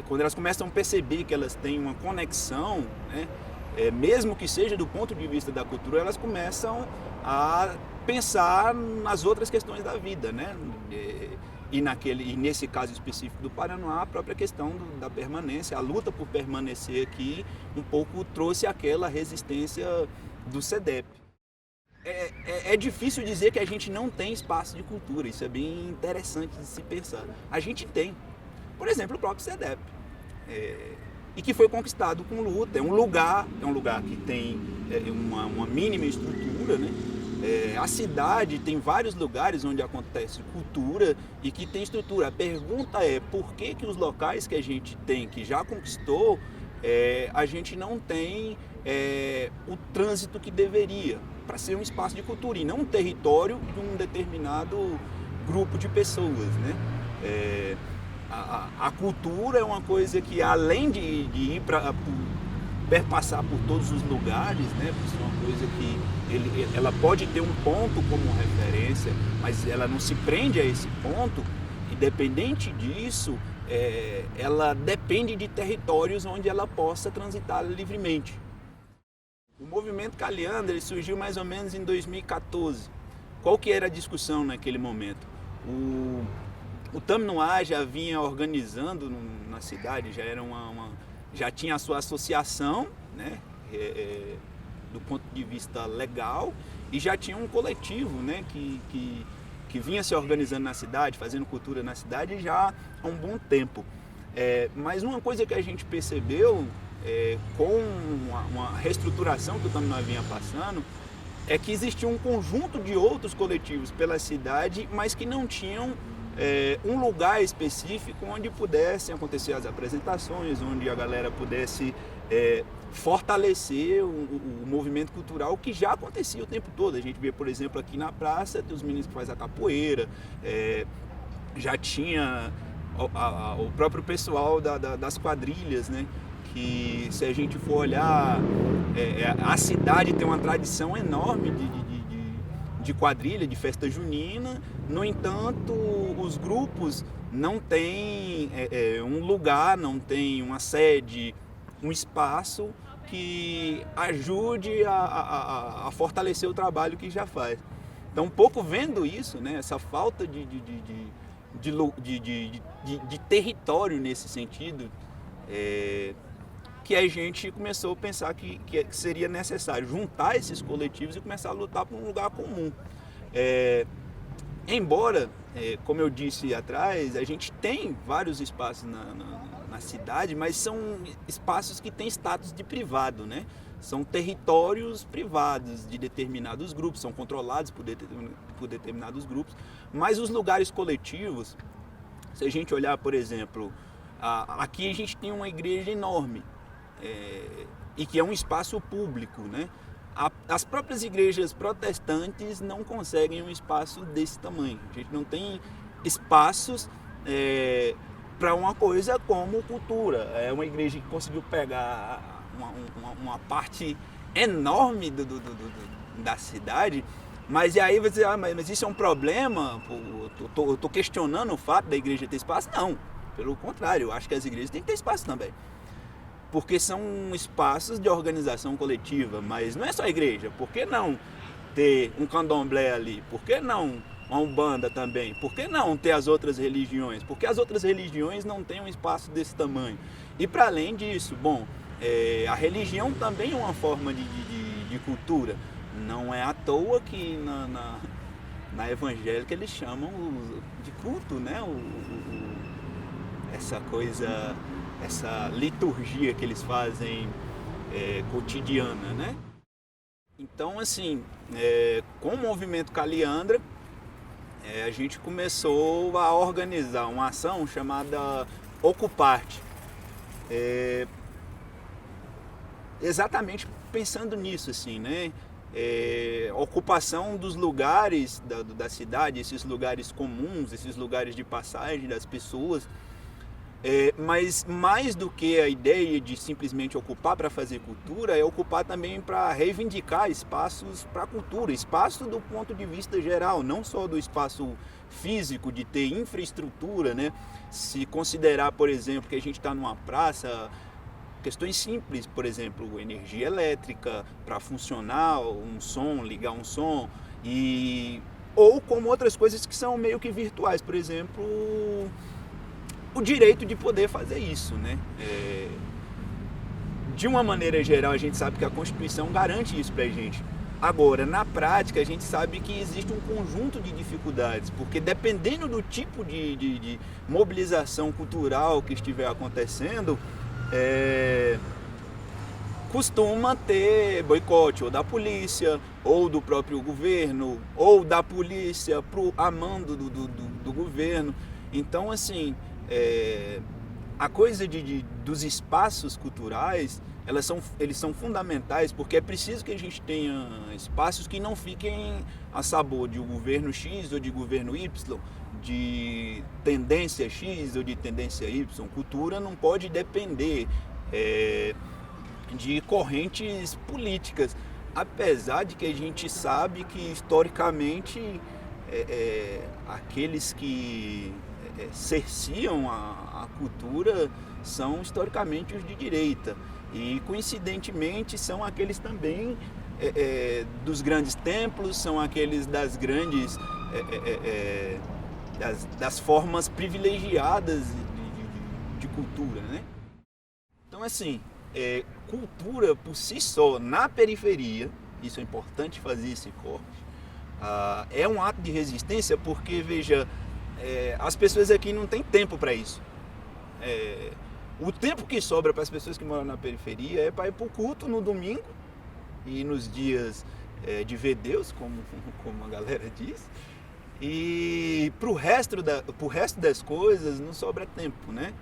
quando elas começam a perceber que elas têm uma conexão, né? Mesmo que seja do ponto de vista da cultura, elas começam a pensar nas outras questões da vida, né? E nesse caso específico do Paranoá, a própria questão da permanência, a luta por permanecer aqui, um pouco trouxe aquela resistência do CEDEP. É difícil dizer que a gente não tem espaço de cultura, isso é bem interessante de se pensar. A gente tem, por exemplo, o próprio CEDEP, e que foi conquistado com luta. É um lugar que tem uma mínima estrutura, né? A cidade tem vários lugares onde acontece cultura e que tem estrutura. A pergunta é por que os locais que a gente tem, que já conquistou, a gente não tem o trânsito que deveria para ser um espaço de cultura e não um território de um determinado grupo de pessoas, né? A cultura é uma coisa que, além de ir perpassar por todos os lugares, né? Isso é uma coisa que ela pode ter um ponto como referência, mas ela não se prende a esse ponto. Independente disso, ela depende de territórios onde ela possa transitar livremente. O movimento Caliandra, ele surgiu mais ou menos em 2014. Qual que era a discussão naquele momento? O Tamnoá já vinha organizando na cidade, já tinha a sua associação, né? Do ponto de vista legal, e já tinha um coletivo, né, que vinha se organizando na cidade, fazendo cultura na cidade já há um bom tempo. Mas uma coisa que a gente percebeu com uma reestruturação que o Taminá vinha passando é que existia um conjunto de outros coletivos pela cidade, mas que não tinham um lugar específico onde pudessem acontecer as apresentações, onde a galera pudesse fortalecer o movimento cultural que já acontecia o tempo todo. A gente vê, por exemplo, aqui na praça, tem os meninos que fazem a capoeira, já tinha o próprio pessoal das quadrilhas, né? Que se a gente for olhar, a cidade tem uma tradição enorme de quadrilha, de festa junina. No entanto, os grupos não têm um lugar, não têm uma sede, um espaço que ajude a fortalecer o trabalho que já faz. Então, um pouco vendo isso, né, essa falta de território nesse sentido, que a gente começou a pensar que seria necessário juntar esses coletivos e começar a lutar por um lugar comum. Embora, como eu disse atrás, a gente tem vários espaços na cidade, mas são espaços que têm status de privado, né? São territórios privados de determinados grupos, são controlados por determinados grupos, mas os lugares coletivos, se a gente olhar, por exemplo, aqui a gente tem uma igreja enorme, e que é um espaço público, né? As próprias igrejas protestantes não conseguem um espaço desse tamanho. A gente não tem espaços para uma coisa como cultura. É uma igreja que conseguiu pegar uma parte enorme da cidade, mas e aí você diz, mas isso é um problema? Eu tô questionando o fato da igreja ter espaço? Não, pelo contrário, eu acho que as igrejas têm que ter espaço também. Porque são espaços de organização coletiva, mas não é só a igreja. Por que não ter um candomblé ali? Por que não uma umbanda também? Por que não ter as outras religiões? Porque as outras religiões não têm um espaço desse tamanho. E para além disso, a religião também é uma forma de cultura. Não é à toa que na evangélica eles chamam de culto, né? Essa coisa, essa liturgia que eles fazem cotidiana, né? Então, assim, com o movimento Caliandra, a gente começou a organizar uma ação chamada Ocuparte. Exatamente pensando nisso, assim, né? Ocupação dos lugares da cidade, esses lugares comuns, esses lugares de passagem das pessoas. Mas mais do que a ideia de simplesmente ocupar para fazer cultura, é ocupar também para reivindicar espaços para a cultura, espaço do ponto de vista geral, não só do espaço físico, de ter infraestrutura, né? Se considerar, por exemplo, que a gente está numa praça, questões simples, por exemplo, energia elétrica para funcionar um som, ligar um som, ou como outras coisas que são meio que virtuais, por exemplo, o direito de poder fazer isso, né? De uma maneira geral, a gente sabe que a Constituição garante isso pra gente. Agora, na prática, a gente sabe que existe um conjunto de dificuldades, porque dependendo do tipo de mobilização cultural que estiver acontecendo, costuma ter boicote ou da polícia, ou do próprio governo, ou da polícia a mando do governo. Então, assim, a coisa dos espaços culturais, eles são fundamentais, porque é preciso que a gente tenha espaços que não fiquem a sabor de governo X ou de governo Y, de tendência X ou de tendência Y. Cultura não pode depender de correntes políticas, apesar de que a gente sabe que historicamente aqueles que cerciam a cultura são historicamente os de direita e coincidentemente são aqueles também dos grandes templos, são aqueles das grandes das formas privilegiadas de cultura, né? Então, assim, cultura por si só na periferia, isso é importante fazer esse corte. É um ato de resistência porque, veja, as pessoas aqui não têm tempo para isso. O tempo que sobra para as pessoas que moram na periferia é para ir para o culto no domingo e nos dias de ver Deus, como a galera diz. E pro resto das coisas não sobra tempo, né?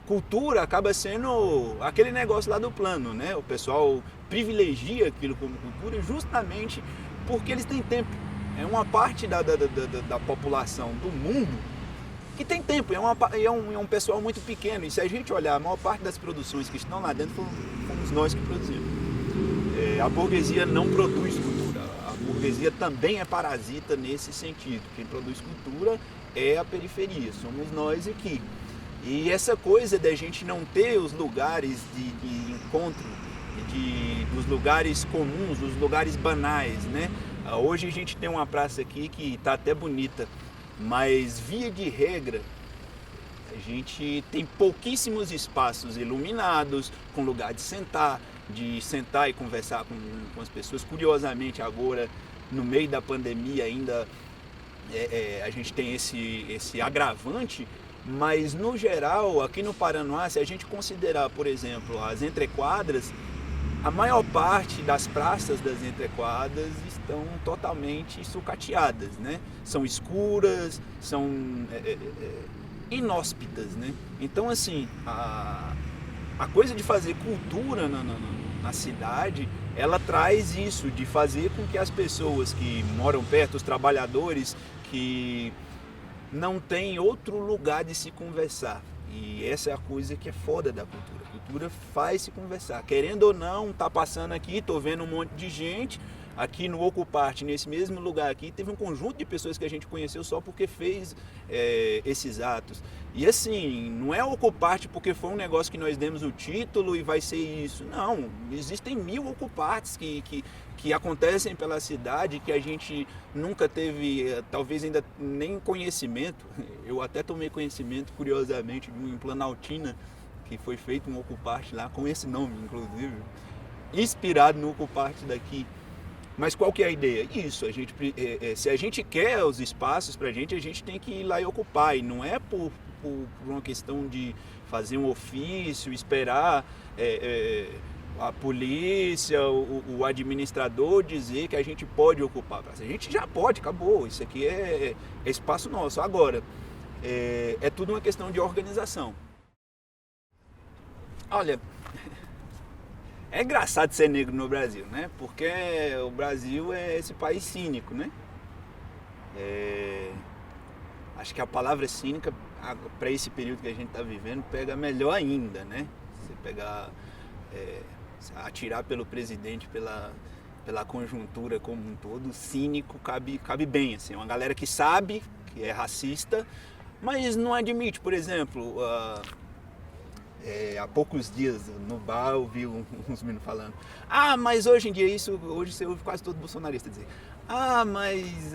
Cultura acaba sendo aquele negócio lá do plano, né? O pessoal privilegia aquilo como cultura justamente porque eles têm tempo. É uma parte da população do mundo que tem tempo, é um pessoal muito pequeno. E se a gente olhar, a maior parte das produções que estão lá dentro fomos nós que produzimos. A burguesia não produz cultura. A burguesia também é parasita nesse sentido. Quem produz cultura é a periferia, somos nós aqui. E essa coisa da gente não ter os lugares de encontro, dos lugares comuns, dos lugares banais, né? Hoje a gente tem uma praça aqui que está até bonita, mas via de regra a gente tem pouquíssimos espaços iluminados, com lugar de sentar e conversar com as pessoas. Curiosamente agora, no meio da pandemia ainda, a gente tem esse agravante, mas no geral, aqui no Paranoá, se a gente considerar, por exemplo, as entrequadras, a maior parte das praças das entrequadras estão totalmente sucateadas, né? São escuras, são inóspitas, né? Então, assim, a coisa de fazer cultura na cidade, ela traz isso, de fazer com que as pessoas que moram perto, os trabalhadores que não têm outro lugar de se conversar. E essa é a coisa que é foda da cultura. A cultura faz se conversar. Querendo ou não, tá passando aqui, tô vendo um monte de gente. Aqui no Ocuparte, nesse mesmo lugar aqui, teve um conjunto de pessoas que a gente conheceu só porque fez esses atos. E assim, não é Ocuparte porque foi um negócio que nós demos o título e vai ser isso. Não, existem 1000 Ocupartes que acontecem pela cidade, que a gente nunca teve, talvez ainda nem conhecimento. Eu até tomei conhecimento, curiosamente, de um em Planaltina, que foi feito um Ocuparte lá, com esse nome, inclusive, inspirado no Ocuparte daqui. Mas qual que é a ideia? Isso, se a gente quer os espaços pra gente, a gente tem que ir lá e ocupar. E não é por uma questão de fazer um ofício, esperar a polícia, o administrador dizer que a gente pode ocupar a praça. A gente já pode, acabou. Isso aqui é espaço nosso. Agora, é tudo uma questão de organização. Olha, é engraçado ser negro no Brasil, né? Porque o Brasil é esse país cínico, né? Acho que a palavra cínica, para esse período que a gente está vivendo, pega melhor ainda, né? Você pegar, atirar pelo presidente, pela conjuntura como um todo, cínico cabe bem, assim. Uma galera que sabe que é racista, mas não admite. Por exemplo, há poucos dias no bar eu vi uns meninos falando: ah, mas hoje em dia hoje você ouve quase todo bolsonarista dizer: ah, mas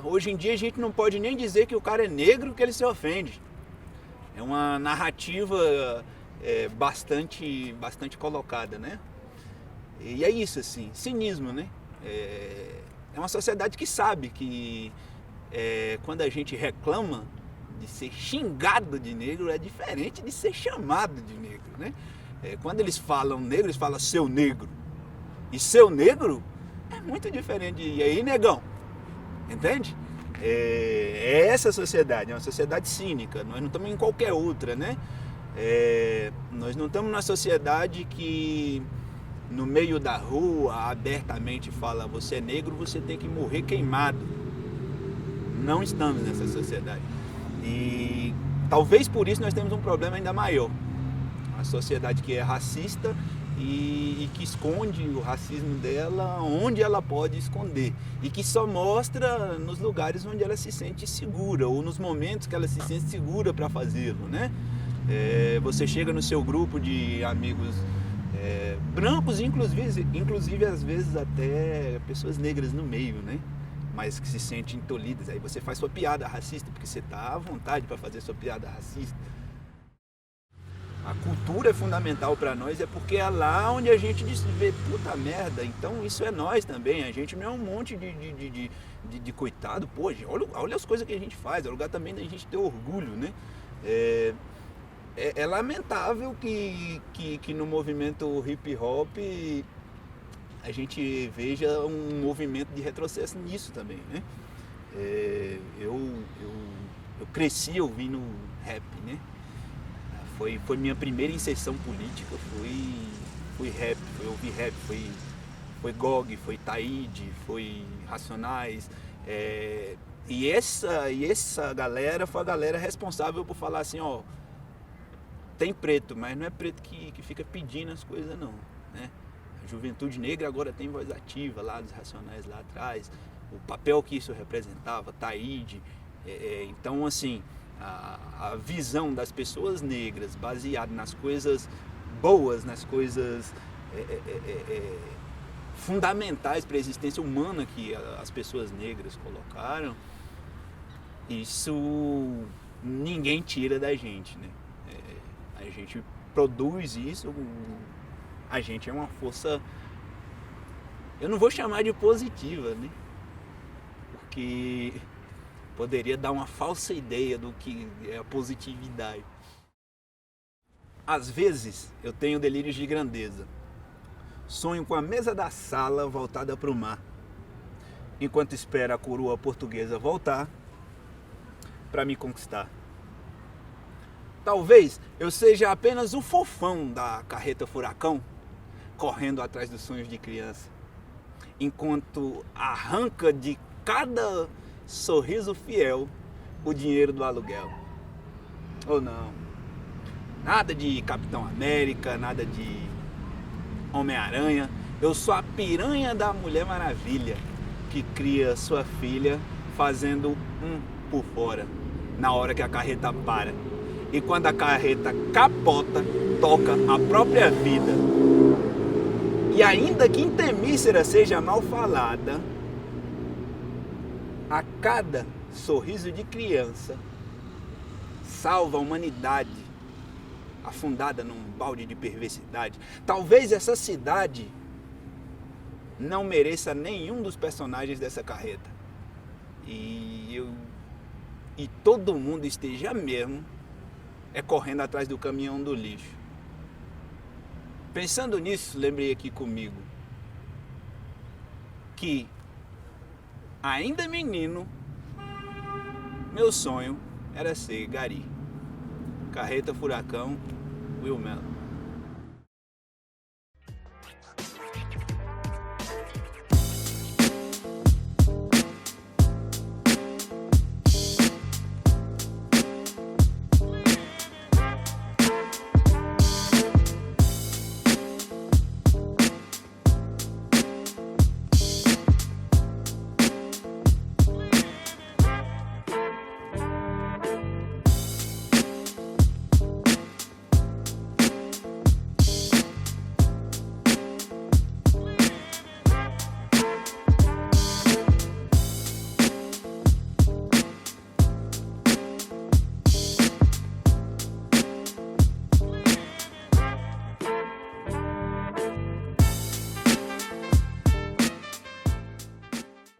hoje em dia a gente não pode nem dizer que o cara é negro que ele se ofende. É uma narrativa bastante colocada, né? E é isso, assim, cinismo, né? É uma sociedade que sabe que quando a gente reclama de ser xingado de negro, é diferente de ser chamado de negro, né? Quando eles falam negro, eles falam seu negro. E seu negro é muito diferente de, e aí, negão? Entende? É essa sociedade, é uma sociedade cínica. Nós não estamos em qualquer outra, né? Nós não estamos numa sociedade que no meio da rua abertamente fala: você é negro, você tem que morrer queimado. Não estamos nessa sociedade. E talvez por isso nós temos um problema ainda maior. Uma sociedade que é racista e que esconde o racismo dela onde ela pode esconder. E que só mostra nos lugares onde ela se sente segura, ou nos momentos que ela se sente segura para fazê-lo, né? Você chega no seu grupo de amigos brancos, inclusive às vezes até pessoas negras no meio, né? Mas que se sentem tolhidas. Aí você faz sua piada racista, porque você está à vontade para fazer sua piada racista. A cultura é fundamental para nós, é porque é lá onde a gente vê, puta merda, então isso é nós também. A gente não é um monte de coitado, pô, olha as coisas que a gente faz, é lugar também da gente ter orgulho, né? É lamentável que no movimento hip hop a gente veja um movimento de retrocesso nisso também, né? Eu cresci ouvindo rap, né? Foi minha primeira inserção política, foi rap, foi ouvir rap, foi GOG, foi Taíde, foi Racionais. E essa galera foi a galera responsável por falar assim, ó, tem preto, mas não é preto que fica pedindo as coisas não, né? A juventude negra agora tem voz ativa lá dos Racionais lá atrás, o papel que isso representava, Taíde. Então assim, a visão das pessoas negras baseada nas coisas boas, nas coisas fundamentais para a existência humana que as pessoas negras colocaram, isso ninguém tira da gente, né? A gente produz isso, a gente é uma força, eu não vou chamar de positiva, né? Porque poderia dar uma falsa ideia do que é a positividade. Às vezes eu tenho delírios de grandeza. Sonho com a mesa da sala voltada para o mar, enquanto espero a coroa portuguesa voltar para me conquistar. Talvez eu seja apenas o fofão da carreta furacão, correndo atrás dos sonhos de criança, enquanto arranca de cada sorriso fiel o dinheiro do aluguel. Ou não, nada de Capitão América, nada de Homem-Aranha. Eu sou a piranha da Mulher Maravilha, que cria sua filha fazendo por fora, na hora que a carreta para. E quando a carreta capota, toca a própria vida. E ainda que Intemícera seja mal falada, a cada sorriso de criança salva a humanidade afundada num balde de perversidade. Talvez essa cidade não mereça nenhum dos personagens dessa carreta. E todo mundo esteja mesmo correndo atrás do caminhão do lixo. Pensando nisso, lembrei aqui comigo que, ainda menino, meu sonho era ser gari. Carreta Furacão, Will Mello.